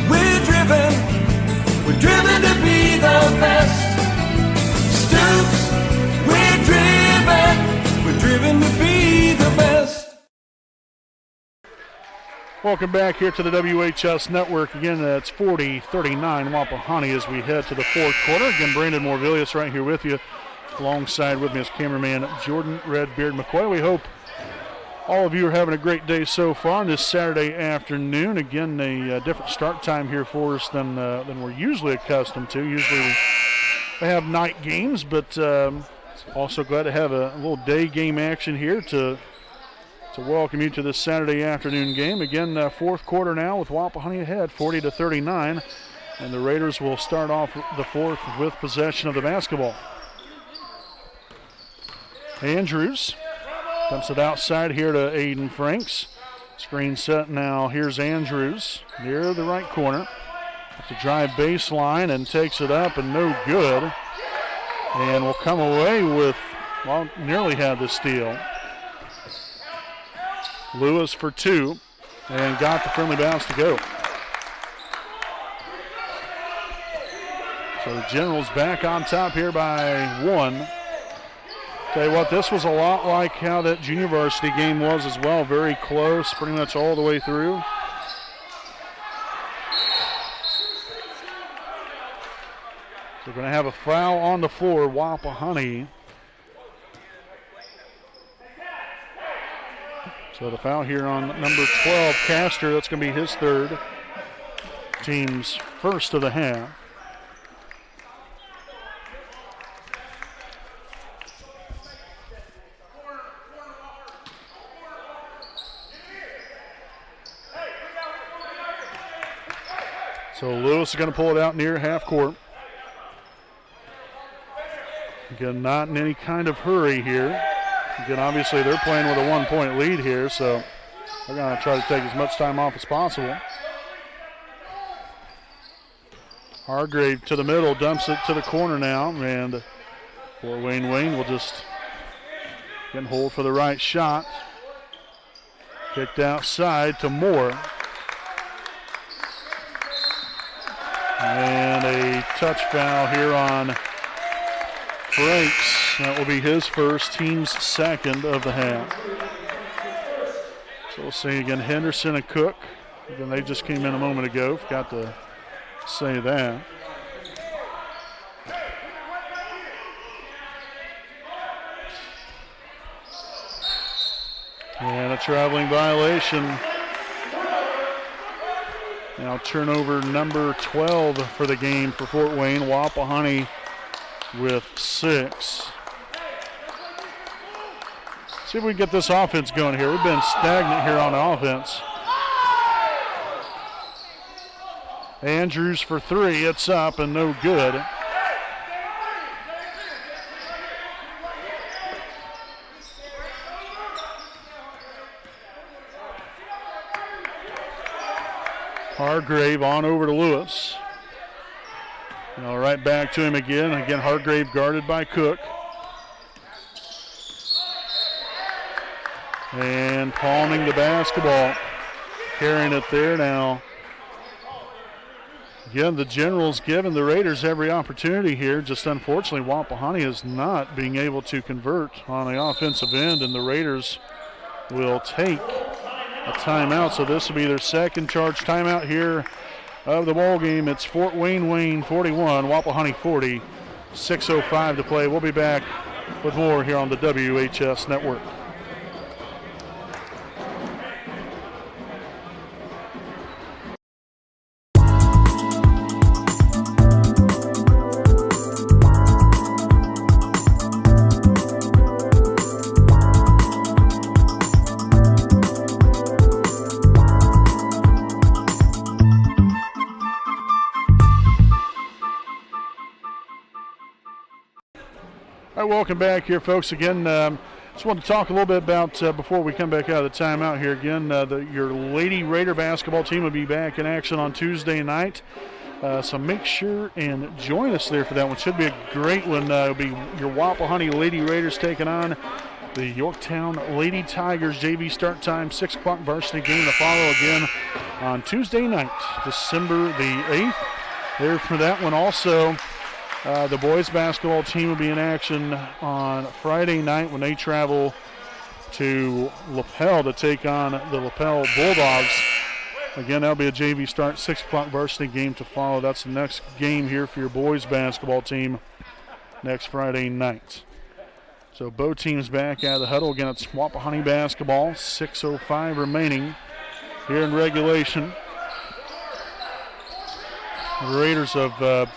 we're driven to be the best. Stoops, we're driven to be the best. Welcome back here to the WHS Network. Again, it's 40-39 Wapahani as we head to the fourth quarter. Again, Brandon Morvillius right here with you. Alongside with me is cameraman Jordan Redbeard McCoy. We hope all of you are having a great day so far on this Saturday afternoon. Again, a different start time here for us than we're usually accustomed to. Usually we have night games, but also glad to have a little day game action here to welcome you to this Saturday afternoon game. Again, fourth quarter now with Wapahani ahead, 40-39, and the Raiders will start off the fourth with possession of the basketball. Andrews dumps it outside here to Aiden Franks. Screen set now. Here's Andrews near the right corner. Has to drive baseline and takes it up and no good. And will come away with, well, nearly had the steal. Lewis for two and got the friendly bounce to go. So the Generals back on top here by one. Tell you what, this was a lot like how that junior varsity game was as well. Very close, pretty much all the way through. So we're going to have a foul on the floor, Wapahani. So the foul here on number 12, Castor. That's going to be his third. Team's first of the half. So Lewis is going to pull it out near half court. Again, not in any kind of hurry here. Again, obviously they're playing with a 1-point lead here, so they're going to try to take as much time off as possible. Hargrave to the middle, dumps it to the corner now, and Fort Wayne will just get hold for the right shot. Kicked outside to Moore. And a touch foul here on Franks. That will be his first, team's second of the half. So we'll see again Henderson and Cook. Again, they just came in a moment ago. Forgot to say that. And a traveling violation. Now turnover number 12 for the game for Fort Wayne. Wapahani with 6. See if we can get this offense going here. We've been stagnant here on offense. Andrews for 3. It's up and no good. Hargrave on over to Lewis. Now right back to him again. Again, Hargrave guarded by Cook. And palming the basketball. Carrying it there now. Again, the Generals giving the Raiders every opportunity here. Just unfortunately, Wapahani is not being able to convert on the offensive end, and the Raiders will take a timeout. So this will be their second charge timeout here of the ball game. It's Fort Wayne 41, Wapahani 40. 6:05 to play. We'll be back with more here on the WHS Network. All right, welcome back here, folks. Again, just want to talk a little bit about, before we come back out of the timeout here again, your Lady Raider basketball team will be back in action on Tuesday night. So make sure and join us there for that one. Should be a great one. It'll be your Wapahani Lady Raiders taking on the Yorktown Lady Tigers. JV start time, 6 o'clock varsity game to follow again on Tuesday night, December the 8th. There for that one also. The boys basketball team will be in action on Friday night when they travel to Lapel to take on the Lapel Bulldogs. Again, that'll be a JV start, 6 o'clock varsity game to follow. That's the next game here for your boys basketball team next Friday night. So both teams back out of the huddle. Again, it's Wapahani basketball, 6:05 remaining here in regulation. The Raiders have got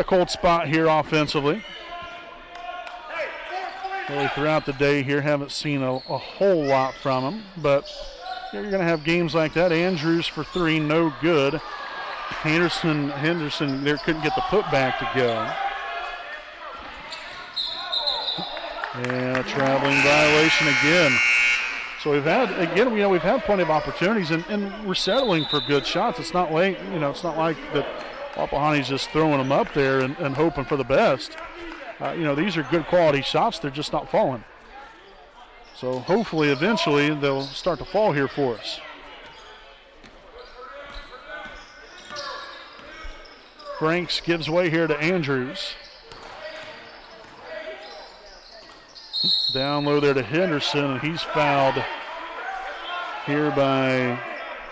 a cold spot here offensively. Really throughout the day here, haven't seen a whole lot from them, but you're going to have games like that. Andrews for 3, no good. Henderson there couldn't get the putback to go. And a traveling violation again. So we've had plenty of opportunities, and we're settling for good shots. It's not like that Wapahani's just throwing them up there and hoping for the best. These are good quality shots. They're just not falling. So hopefully, eventually, they'll start to fall here for us. Franks gives way here to Andrews. Down low there to Henderson, and he's fouled here by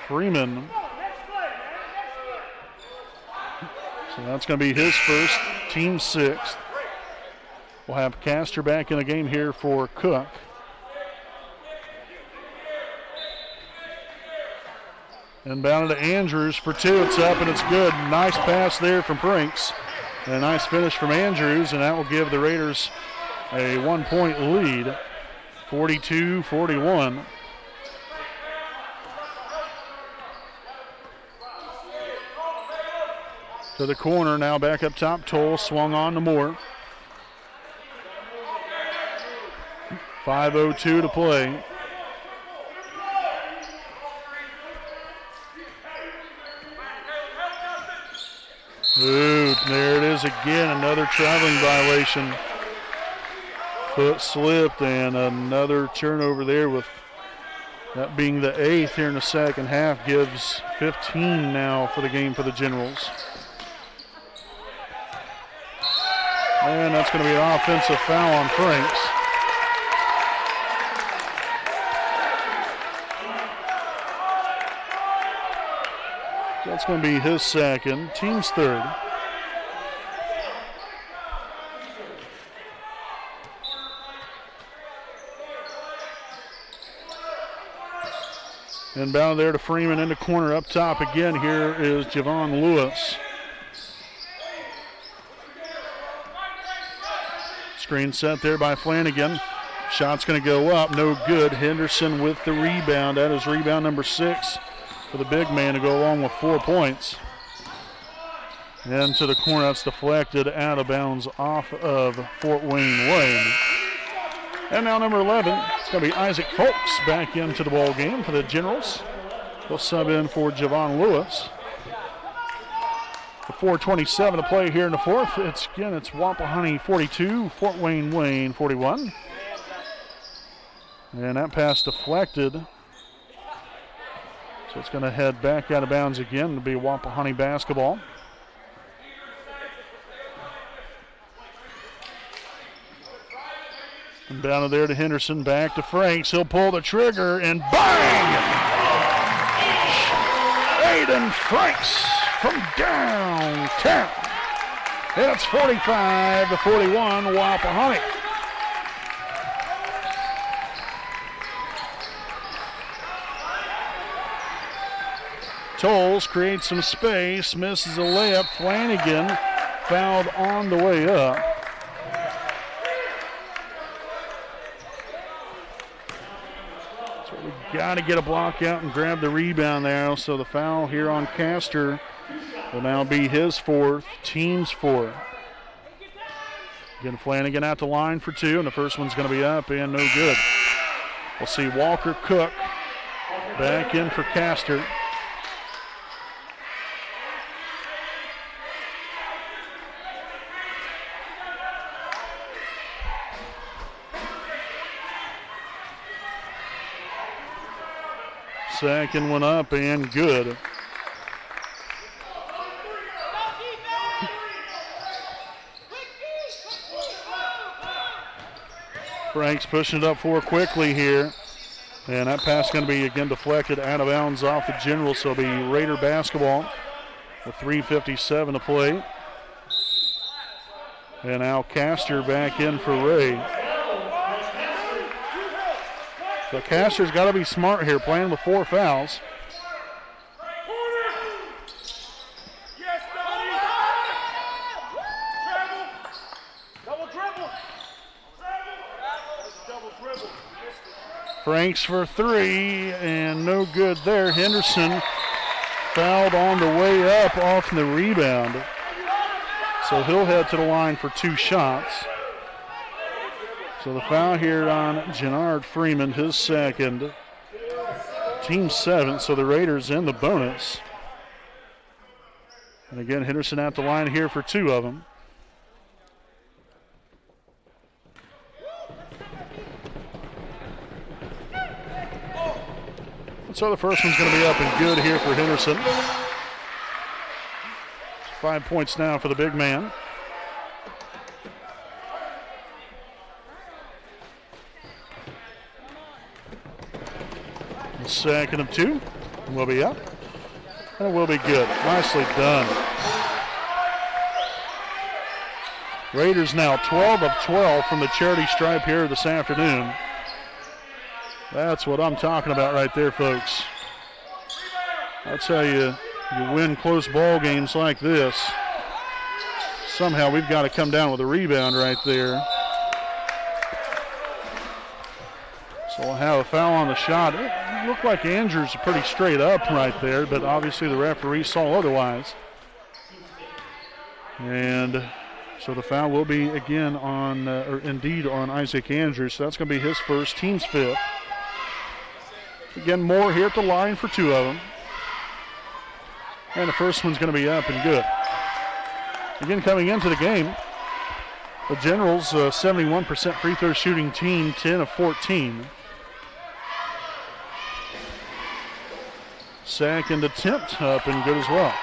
Freeman. So that's going to be his first, team 6th. We'll have Castor back in the game here for Cook. Inbounded to Andrews for 2. It's up and it's good. Nice pass there from Franks. And a nice finish from Andrews, and that will give the Raiders a 1-point lead, 42-41. To the corner now, back up top. Toll swung on to Moore. 5:02 to play. Ooh, there it is again, another traveling violation. Foot slipped and another turnover there, with that being the 8th here in the second half, gives 15 now for the game for the Generals. And that's going to be an offensive foul on Franks. That's going to be his second, team's 3rd. Inbound there to Freeman in the corner up top again. Here is Javon Lewis. Screen set there by Flanagan. Shot's going to go up, no good. Henderson with the rebound. That is rebound number 6 for the big man to go along with 4 points. And to the corner, that's deflected out of bounds off of Fort Wayne Way. And now number 11, it's going to be Isaac Folks back into the ball game for the Generals. He'll sub in for Javon Lewis. The 4:27 to play here in the 4th. It's Wapahani 42, Fort Wayne 41. And that pass deflected. So it's going to head back out of bounds again to be Wapahani basketball. And down there to Henderson, back to Franks. He'll pull the trigger and bang! Aiden Franks from downtown. It's 45-41, Wapahani. Tolles creates some space, misses a layup. Flanagan fouled on the way up. So we got to get a block out and grab the rebound there. So the foul here on Castor will now be his 4th, team's 4th. Again, Flanagan at the line for two, and the first one's going to be up and no good. We'll see Walker Cook back in for Castor. Second one up and good. Franks pushing it up for quickly here. And that pass is going to be again deflected out of bounds off the General, so it'll be Raider basketball with 3:57 to play. And now Castor back in for Ray. So Castor's got to be smart here, playing with 4 fouls. Franks for 3, and no good there. Henderson fouled on the way up off the rebound. So he'll head to the line for 2 shots. So the foul here on Jannard Freeman, his second. Team 7, so the Raiders in the bonus. And again, Henderson at the line here for 2 of them. So the first one's going to be up and good here for Henderson. 5 points now for the big man. The second of 2 will be up. And it will be good. Nicely done. Raiders now 12 of 12 from the charity stripe here this afternoon. That's what I'm talking about right there, folks. That's how you win close ball games like this. Somehow we've got to come down with a rebound right there. So we'll have a foul on the shot. It looked like Andrews pretty straight up right there, but obviously the referee saw otherwise. And so the foul will be again on, or indeed on Isaac Andrews. So that's going to be his first, team's 5th. Again, Moore here at the line for 2 of them. And the first one's going to be up and good. Again, coming into the game, the Generals, 71% free throw shooting team, 10 of 14. Second attempt up and good as well.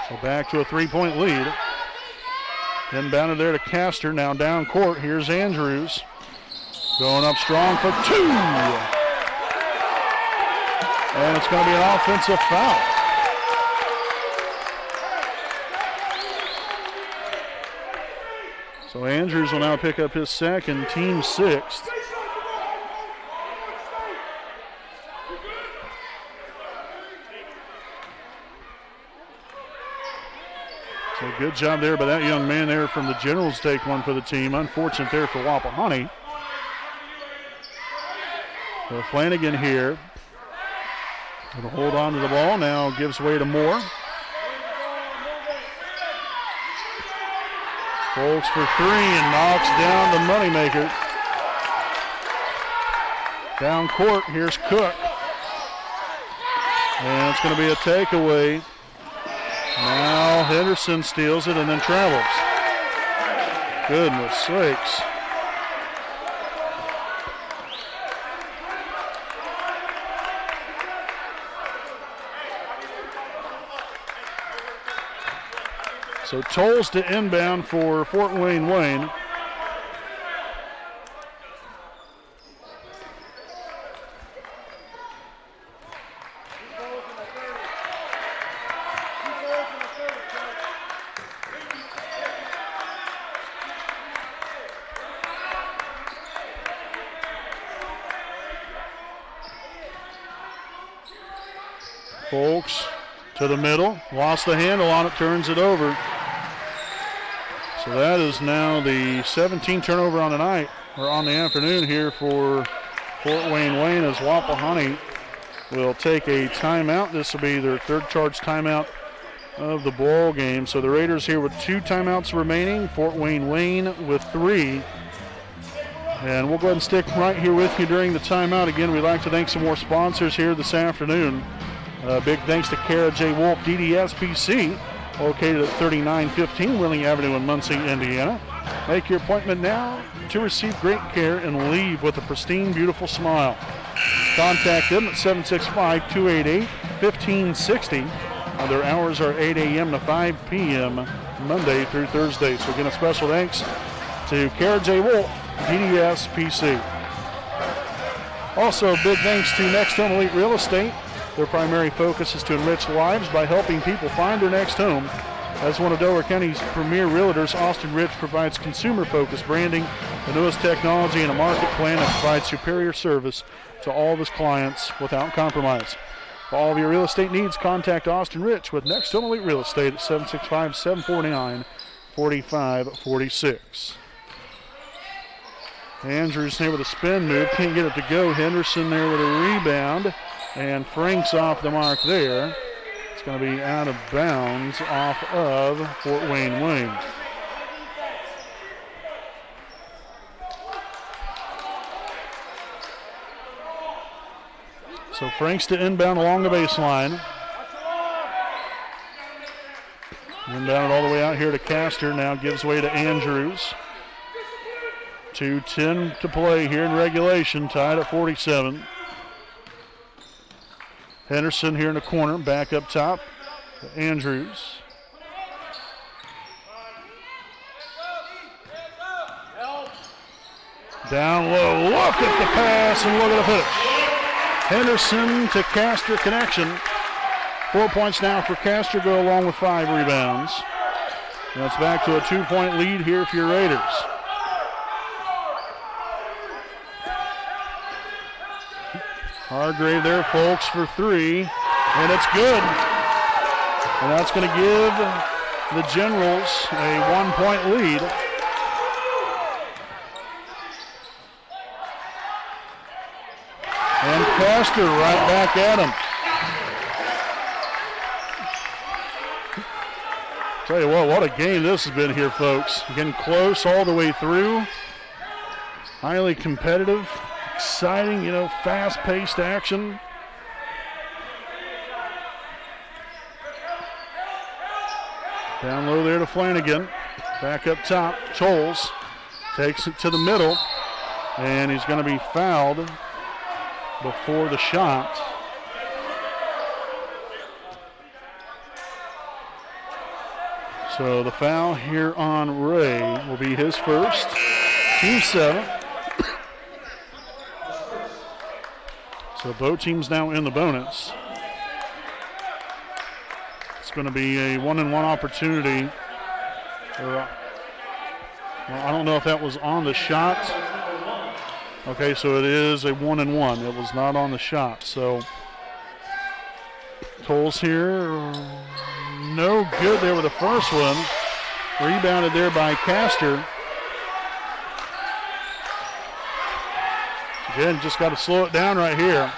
So back to a 3-point lead. Inbounded there to Castor, now down court. Here's Andrews. Going up strong for 2. And it's going to be an offensive foul. So Andrews will now pick up his second, team 6th. So good job there by that young man there from the Generals, take one for the team. Unfortunate there for Wapahani. So Flanagan here. Going to hold on to the ball, now gives way to Moore. Folks for 3 and knocks down the moneymaker. Down court, here's Cook. And it's going to be a takeaway. Now Henderson steals it and then travels. Goodness sakes. So Tolles to inbound for Fort Wayne. Folks to the middle, lost the handle on it, turns it over. So that is now the 17th turnover on the night, or on the afternoon here for Fort Wayne as Wapahani will take a timeout. This will be their 3rd charge timeout of the ball game. So the Raiders here with 2 timeouts remaining. Fort Wayne with 3. And we'll go ahead and stick right here with you during the timeout. Again, we'd like to thank some more sponsors here this afternoon. Big thanks to Kara J. Wolf, DDSPC, located at 3915 Wheeling Avenue in Muncie, Indiana. Make your appointment now to receive great care and leave with a pristine, beautiful smile. Contact them at 765-288-1560. Their hours are 8 a.m. to 5 p.m. Monday through Thursday. So again, a special thanks to Kara J. Wolf, DDSPC. Also, big thanks to Next Home Elite Real Estate. Their primary focus is to enrich lives by helping people find their next home. As one of Delaware County's premier realtors, Austin Rich provides consumer-focused branding, the newest technology, and a market plan that provides superior service to all of his clients without compromise. For all of your real estate needs, contact Austin Rich with Next Home Elite Real Estate at 765-749-4546. Andrews here with a spin move, can't get it to go. Henderson there with a rebound, and Frank's off the mark there. It's going to be out of bounds off of Fort Wayne. So Franks to inbound along the baseline. Inbound all the way out here to Castor, now gives way to Andrews. 2:10 to play here in regulation, tied at 47. Henderson here in the corner, back up top to Andrews. Down low, look at the pass and look at the finish. Henderson to Castor connection. 4 points now for Castor, go along with 5 rebounds. And it's back to a 2-point lead here for your Raiders. Hargrave there, folks, for 3, and it's good. And that's going to give the Generals a 1-point lead. And Castor right back at him. Tell you what a game this has been here, folks. Getting close all the way through. Highly competitive. Exciting, fast-paced action. Down low there to Flanagan. Back up top, Tolles takes it to the middle, and he's going to be fouled before the shot. So the foul here on Ray will be his first, team 7. So both teams now in the bonus. It's going to be a 1-and-1 opportunity. I don't know if that was on the shot. Okay, so it is a 1-and-1. It was not on the shot. So Tolles here, no good there with the first one. Rebounded there by Castor. Again, just got to slow it down right here.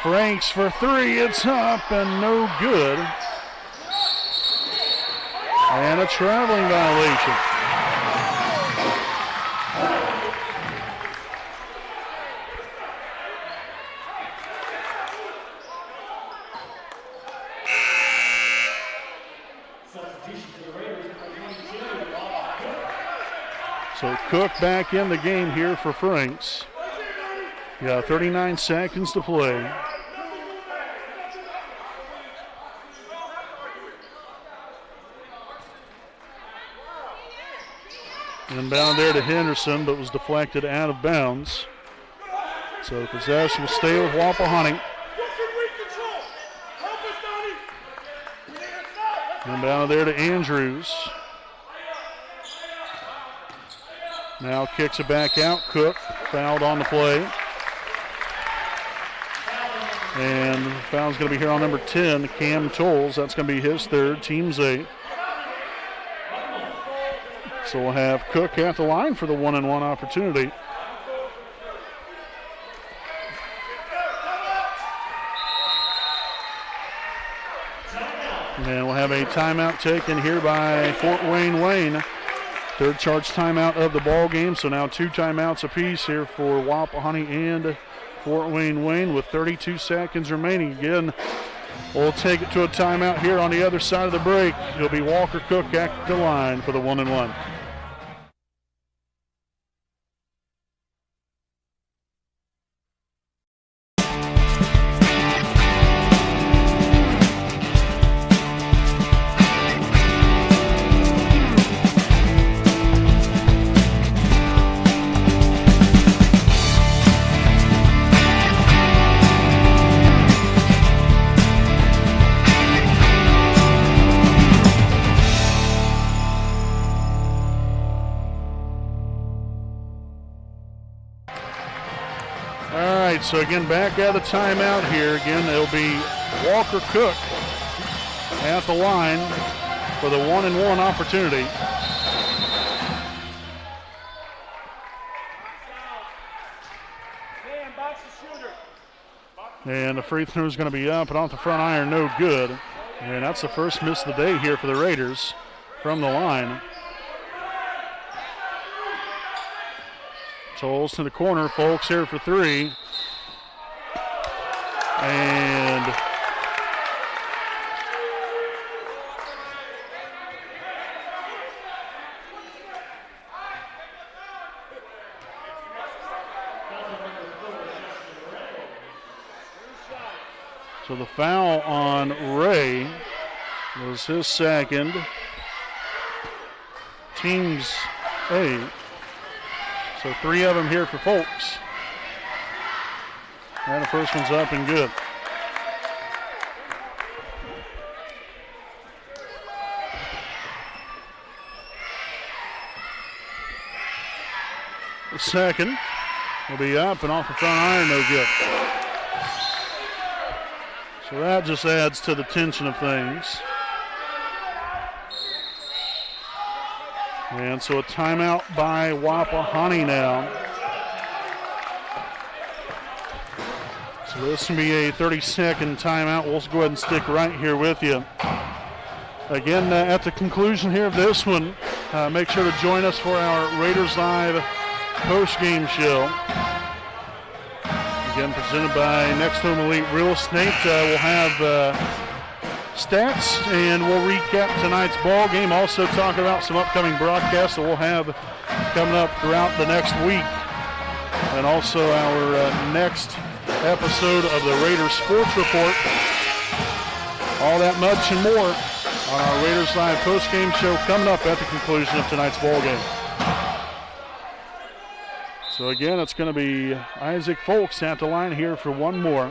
Franks for 3, it's up and no good. And a traveling violation. So Cook back in the game here for Franks. 39 seconds to play. Inbound there to Henderson, but was deflected out of bounds. So possession will stay with Wapahani. Inbound there to Andrews. Now kicks it back out. Cook fouled on the play. And the foul's going to be here on number 10, Cam Tolles. That's going to be his third, team's 8. So we'll have Cook at the line for the 1-and-1 opportunity. And we'll have a timeout taken here by Fort Wayne. Third charge timeout of the ball game. So now 2 timeouts apiece here for Wapahani and Fort Wayne with 32 seconds remaining. Again, we'll take it to a timeout here on the other side of the break. It'll be Walker Cook at the line for the 1-and-1. So again, back at the timeout here. Again, it'll be Walker Cook at the line for the 1-and-1 opportunity. And the free throw is going to be up and off the front iron, no good. And that's the first miss of the day here for the Raiders from the line. Tolles to the corner, Folks here for 3. And so the foul on Ray was his second. Team's 8. So 3 of them here for Folks. And the first one's up and good. The second will be up and off the front iron, no good. So that just adds to the tension of things. And so a timeout by Wapahani now. So this will be a 30-second timeout. We'll go ahead and stick right here with you. Again, at the conclusion here of this one, make sure to join us for our Raiders Live post-game show. Again, presented by Next Home Elite Real Estate. We'll have stats and we'll recap tonight's ball game. Also talk about some upcoming broadcasts that we'll have coming up throughout the next week. And also our next episode of the Raiders Sports Report. All that much and more on our Raiders Live post-game show coming up at the conclusion of tonight's ball game. So again, it's going to be Isaac Folks at the line here for one more.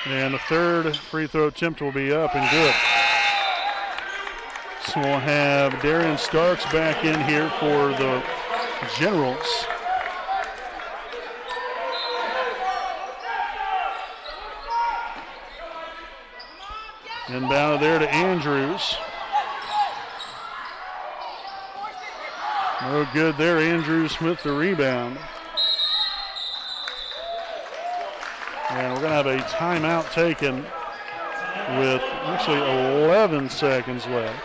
And the third free throw attempt will be up and good. So we'll have Darian Starks back in here for the Generals. Inbound there to Andrews. No good there. Andrews with the rebound. And we're going to have a timeout taken with actually 11 seconds left.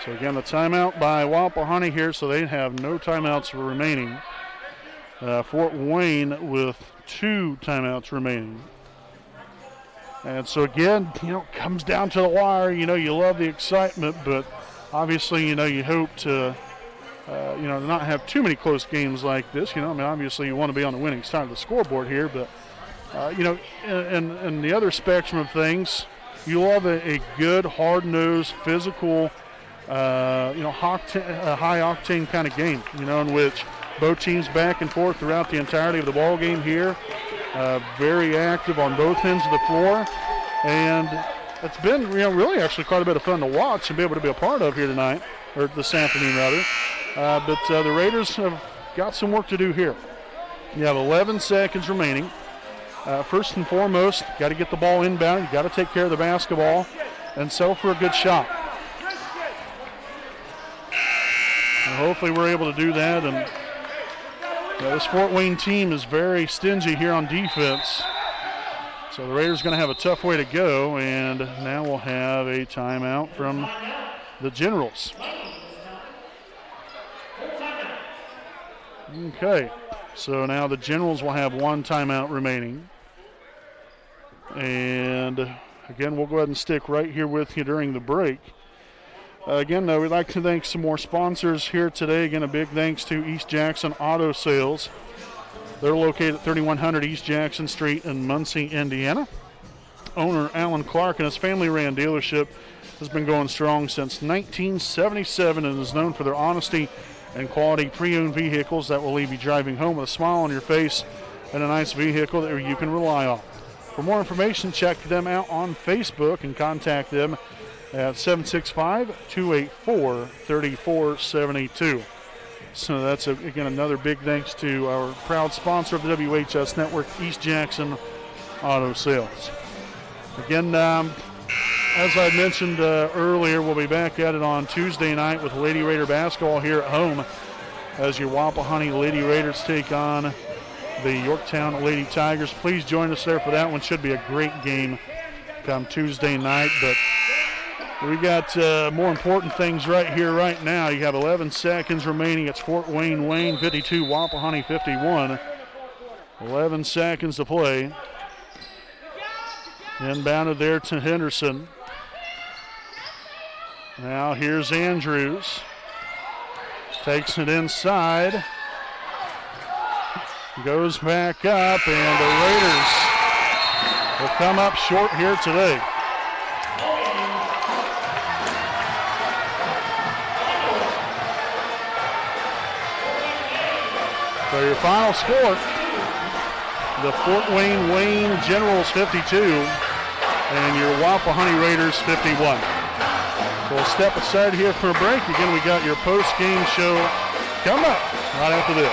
So again, the timeout by Wapahani here, so they have no timeouts remaining. Fort Wayne with 2 timeouts remaining. And so again, it comes down to the wire. You love the excitement, but obviously, you hope to, not have too many close games like this. Obviously you want to be on the winning side of the scoreboard here, but, in the other spectrum of things, you love a good, hard-nosed, physical, high-octane kind of game, in which both teams back and forth throughout the entirety of the ball game here. Very active on both ends of the floor. And it's been, really actually quite a bit of fun to watch and be able to be a part of here tonight, or this afternoon rather. But the Raiders have got some work to do here. You have 11 seconds remaining. First and foremost, got to get the ball inbound. You got to take care of the basketball and settle for a good shot. hopefully we're able to do that. And this Fort Wayne team is very stingy here on defense. So the Raiders going to have a tough way to go, and now we'll have a timeout from the Generals. Okay, so now the Generals will have one timeout remaining. And again, we'll go ahead and stick right here with you during the break. Again, we'd like to thank some more sponsors here today. Again, a big thanks to East Jackson Auto Sales. They're located at 3100 East Jackson Street in Muncie, Indiana. Owner Alan Clark and his family-ran dealership has been going strong since 1977 and is known for their honesty and quality pre-owned vehicles that will leave you driving home with a smile on your face and a nice vehicle that you can rely on. For more information, check them out on Facebook and contact them at 765-284-3472. So that's, again, another big thanks to our proud sponsor of the WHS Network, East Jackson Auto Sales. Again, as I mentioned earlier, we'll be back at it on Tuesday night with Lady Raider basketball here at home as your Wapahani Lady Raiders take on the Yorktown Lady Tigers. Please join us there for that one. Should be a great game come Tuesday night, but we got more important things right here, right now. You have 11 seconds remaining. It's Fort Wayne 52, Wapahani 51. 11 seconds to play. Inbounded there to Henderson. Now here's Andrews. Takes it inside. Goes back up, and the Raiders will come up short here today. So your final score, the Fort Wayne Generals 52 and your Wapahani Raiders 51. So we'll step aside here for a break. Again, we got your post-game show coming up right after this.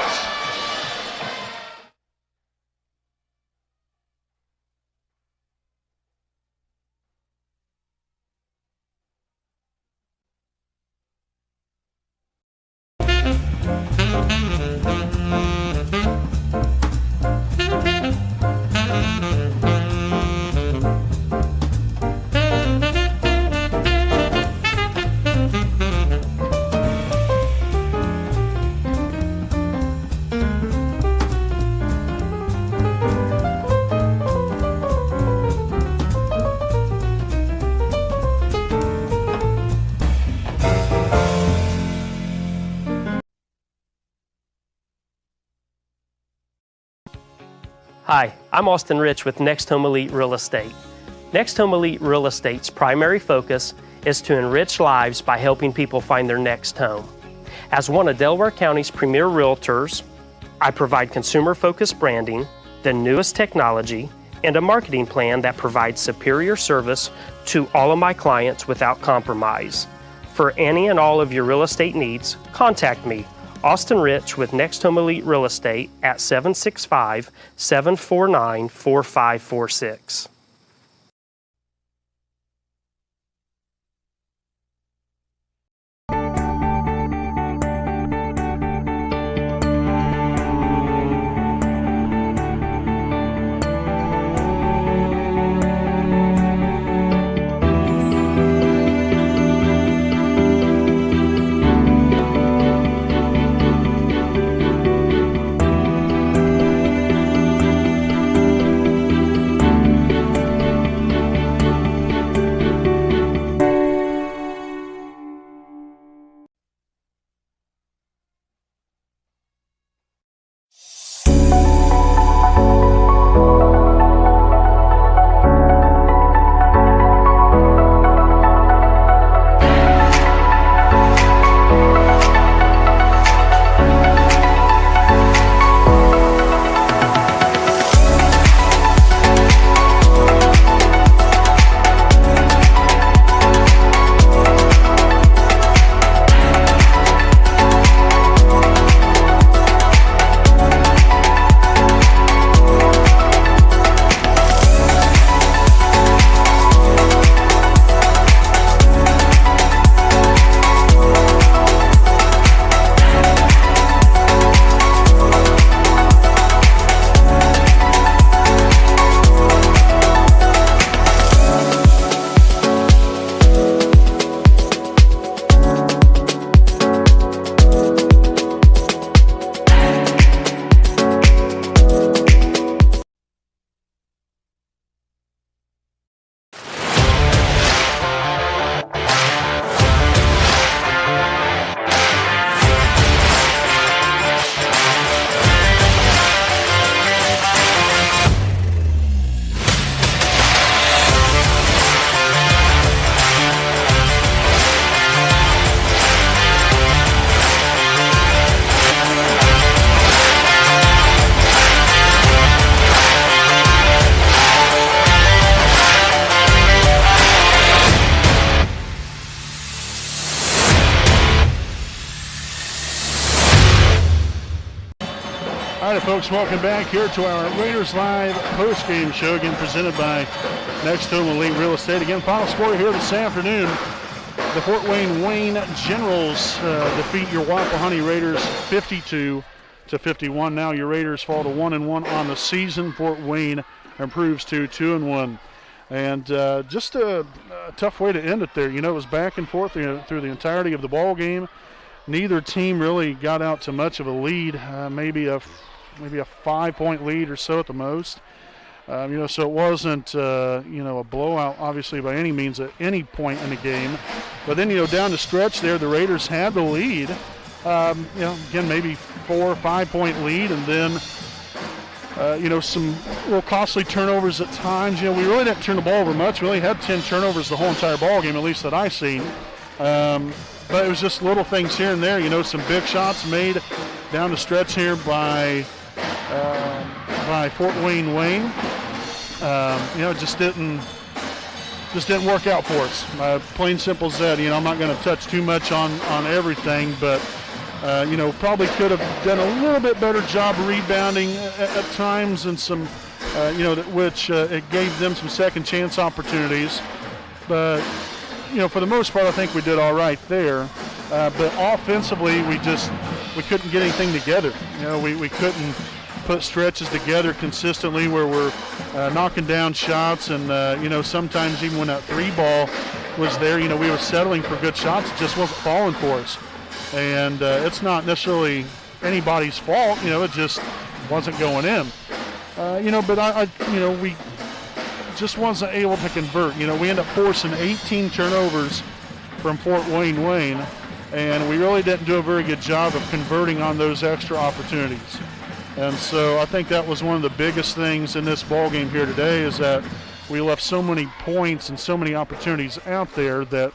Hi, I'm Austin Rich with Next Home Elite Real Estate. Next Home Elite Real Estate's primary focus is to enrich lives by helping people find their next home. As one of Delaware County's premier realtors, I provide consumer-focused branding, the newest technology, and a marketing plan that provides superior service to all of my clients without compromise. For any and all of your real estate needs, contact me, Austin Rich with Next Home Elite Real Estate at 765-749-4546. All right, folks, welcome back here to our Raiders Live post-game show, again presented by Next Home Elite Real Estate. Again, final score here this afternoon. The Fort Wayne Generals defeat your Wapahani Raiders 52-51. Now your Raiders fall to 1-1 on the season. Fort Wayne improves to 2-1. And just a tough way to end it there. You know, it was back and forth through the entirety of the ball game. Neither team really got out to much of a lead, maybe a 5-point lead or so at the most. So it wasn't, a blowout, obviously, by any means at any point in the game. But then, down the stretch there, the Raiders had the lead. Again, maybe 4 or 5 point lead, and then, some real costly turnovers at times. We really didn't turn the ball over much. We only had 10 turnovers the whole entire ball game, at least that I seen. But it was just little things here and there. Some big shots made down the stretch here by Fort Wayne. Just didn't work out for us. Plain simple said. I'm not going to touch too much on everything, but probably could have done a little bit better job rebounding at times, and some, which it gave them some second chance opportunities. But for the most part, I think we did all right there. But offensively, we couldn't get anything together. We couldn't put stretches together consistently where we're knocking down shots, and sometimes even when that 3 ball was there, we were settling for good shots. It just wasn't falling for us. And it's not necessarily anybody's fault. It just wasn't going in. But we just wasn't able to convert. We ended up forcing 18 turnovers from Fort Wayne, and we really didn't do a very good job of converting on those extra opportunities. And so I think that was one of the biggest things in this ball game here today, is that we left so many points and so many opportunities out there that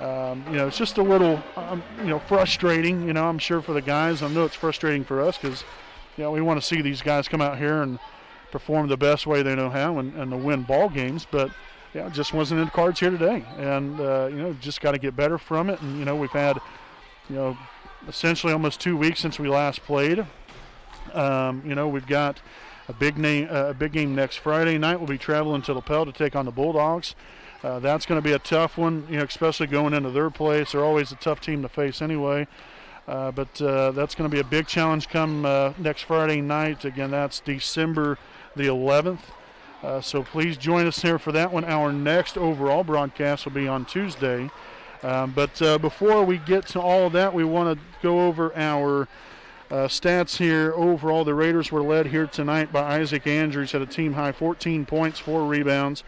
it's just a little frustrating. I'm sure for the guys. I know it's frustrating for us because we want to see these guys come out here and perform the best way they know how and to win ball games. But it just wasn't in the cards here today, and just got to get better from it. And we've had essentially almost 2 weeks since we last played. We've got a big game next Friday night. We'll be traveling to LaPel to take on the Bulldogs. That's going to be a tough one, especially going into their place. They're always a tough team to face anyway. But that's going to be a big challenge come next Friday night. Again, that's December the 11th. So please join us here for that one. Our next overall broadcast will be on Tuesday. But before we get to all of that, we want to go over our stats here. Overall, the Raiders were led here tonight by Isaac Andrews at a team-high 14 points, 4 rebounds,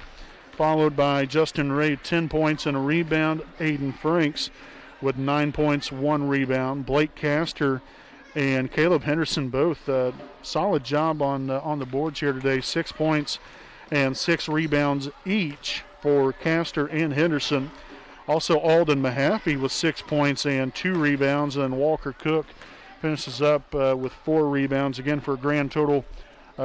followed by Justin Ray, 10 points and a rebound. Aiden Franks with 9 points, 1 rebound. Blake Castor and Caleb Henderson both solid job on the boards here today. 6 points and 6 rebounds each for Castor and Henderson. Also Alden Mahaffey with 6 points and 2 rebounds, and Walker Cook finishes up with 4 rebounds, again for a grand total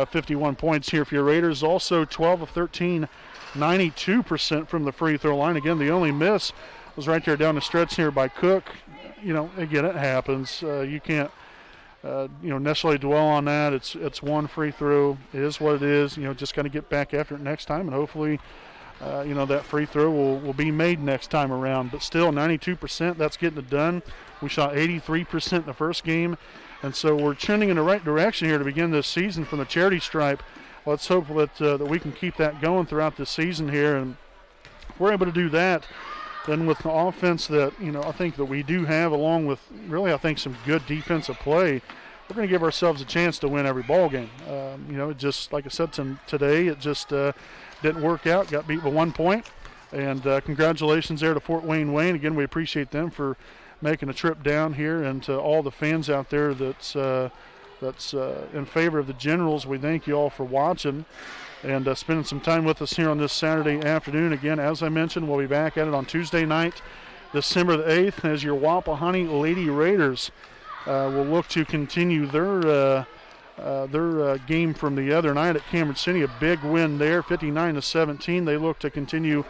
51 points here for your Raiders. Also 12 of 13, 92% from the free throw line. Again, the only miss was right there down the stretch here by Cook. Again, it happens. You can't necessarily dwell on that. It's one free throw. It is what it is. Just got to get back after it next time, and hopefully that free throw will be made next time around. But still, 92%, that's getting it done. We shot 83% in the first game, and so we're trending in the right direction here to begin this season from the charity stripe. Let's hope that we can keep that going throughout the season here, and if we're able to do that, then with the offense that I think that we do have, along with really I think some good defensive play, we're going to give ourselves a chance to win every ball game. It just, like I said today, it just didn't work out. Got beat by 1 point, and congratulations there to Fort Wayne. Again, we appreciate them for making a trip down here, and to all the fans out there that's in favor of the Generals. We thank you all for watching and spending some time with us here on this Saturday afternoon. Again, as I mentioned, we'll be back at it on Tuesday night, December the 8th, as your Wapahani Lady Raiders will look to continue their game from the other night at Cameron City. A big win there, 59-17. They look to continue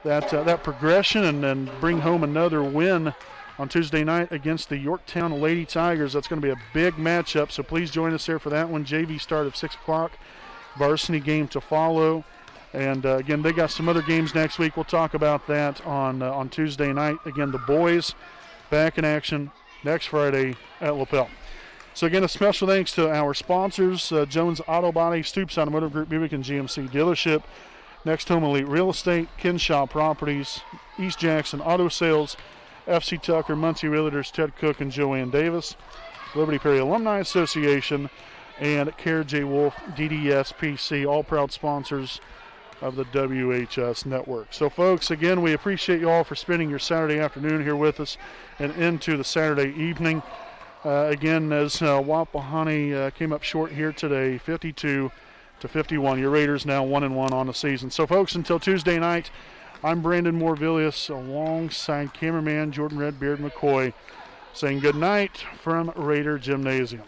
that progression and bring home another win on Tuesday night against the Yorktown Lady Tigers. That's going to be a big matchup, so please join us there for that one. JV start of 6 o'clock, varsity game to follow. And, again, they got some other games next week. We'll talk about that on Tuesday night. Again, the boys back in action next Friday at LaPel. So, again, a special thanks to our sponsors, Jones Auto Body, Stoops Automotive Group, Buick and GMC Dealership, Next Home Elite Real Estate, Kinshaw Properties, East Jackson Auto Sales, FC Tucker, Muncie Realtors, Ted Cook and Joanne Davis, Liberty Perry Alumni Association, and Care J. Wolf, DDS PC, all proud sponsors of the WHS Network. So, folks, again, we appreciate you all for spending your Saturday afternoon here with us and into the Saturday evening. Again, as Wapahani came up short here today, 52-51. Your Raiders now 1-1 on the season. So, folks, until Tuesday night, I'm Brandon Moore-Villius alongside cameraman Jordan Redbeard McCoy saying good night from Raider Gymnasium.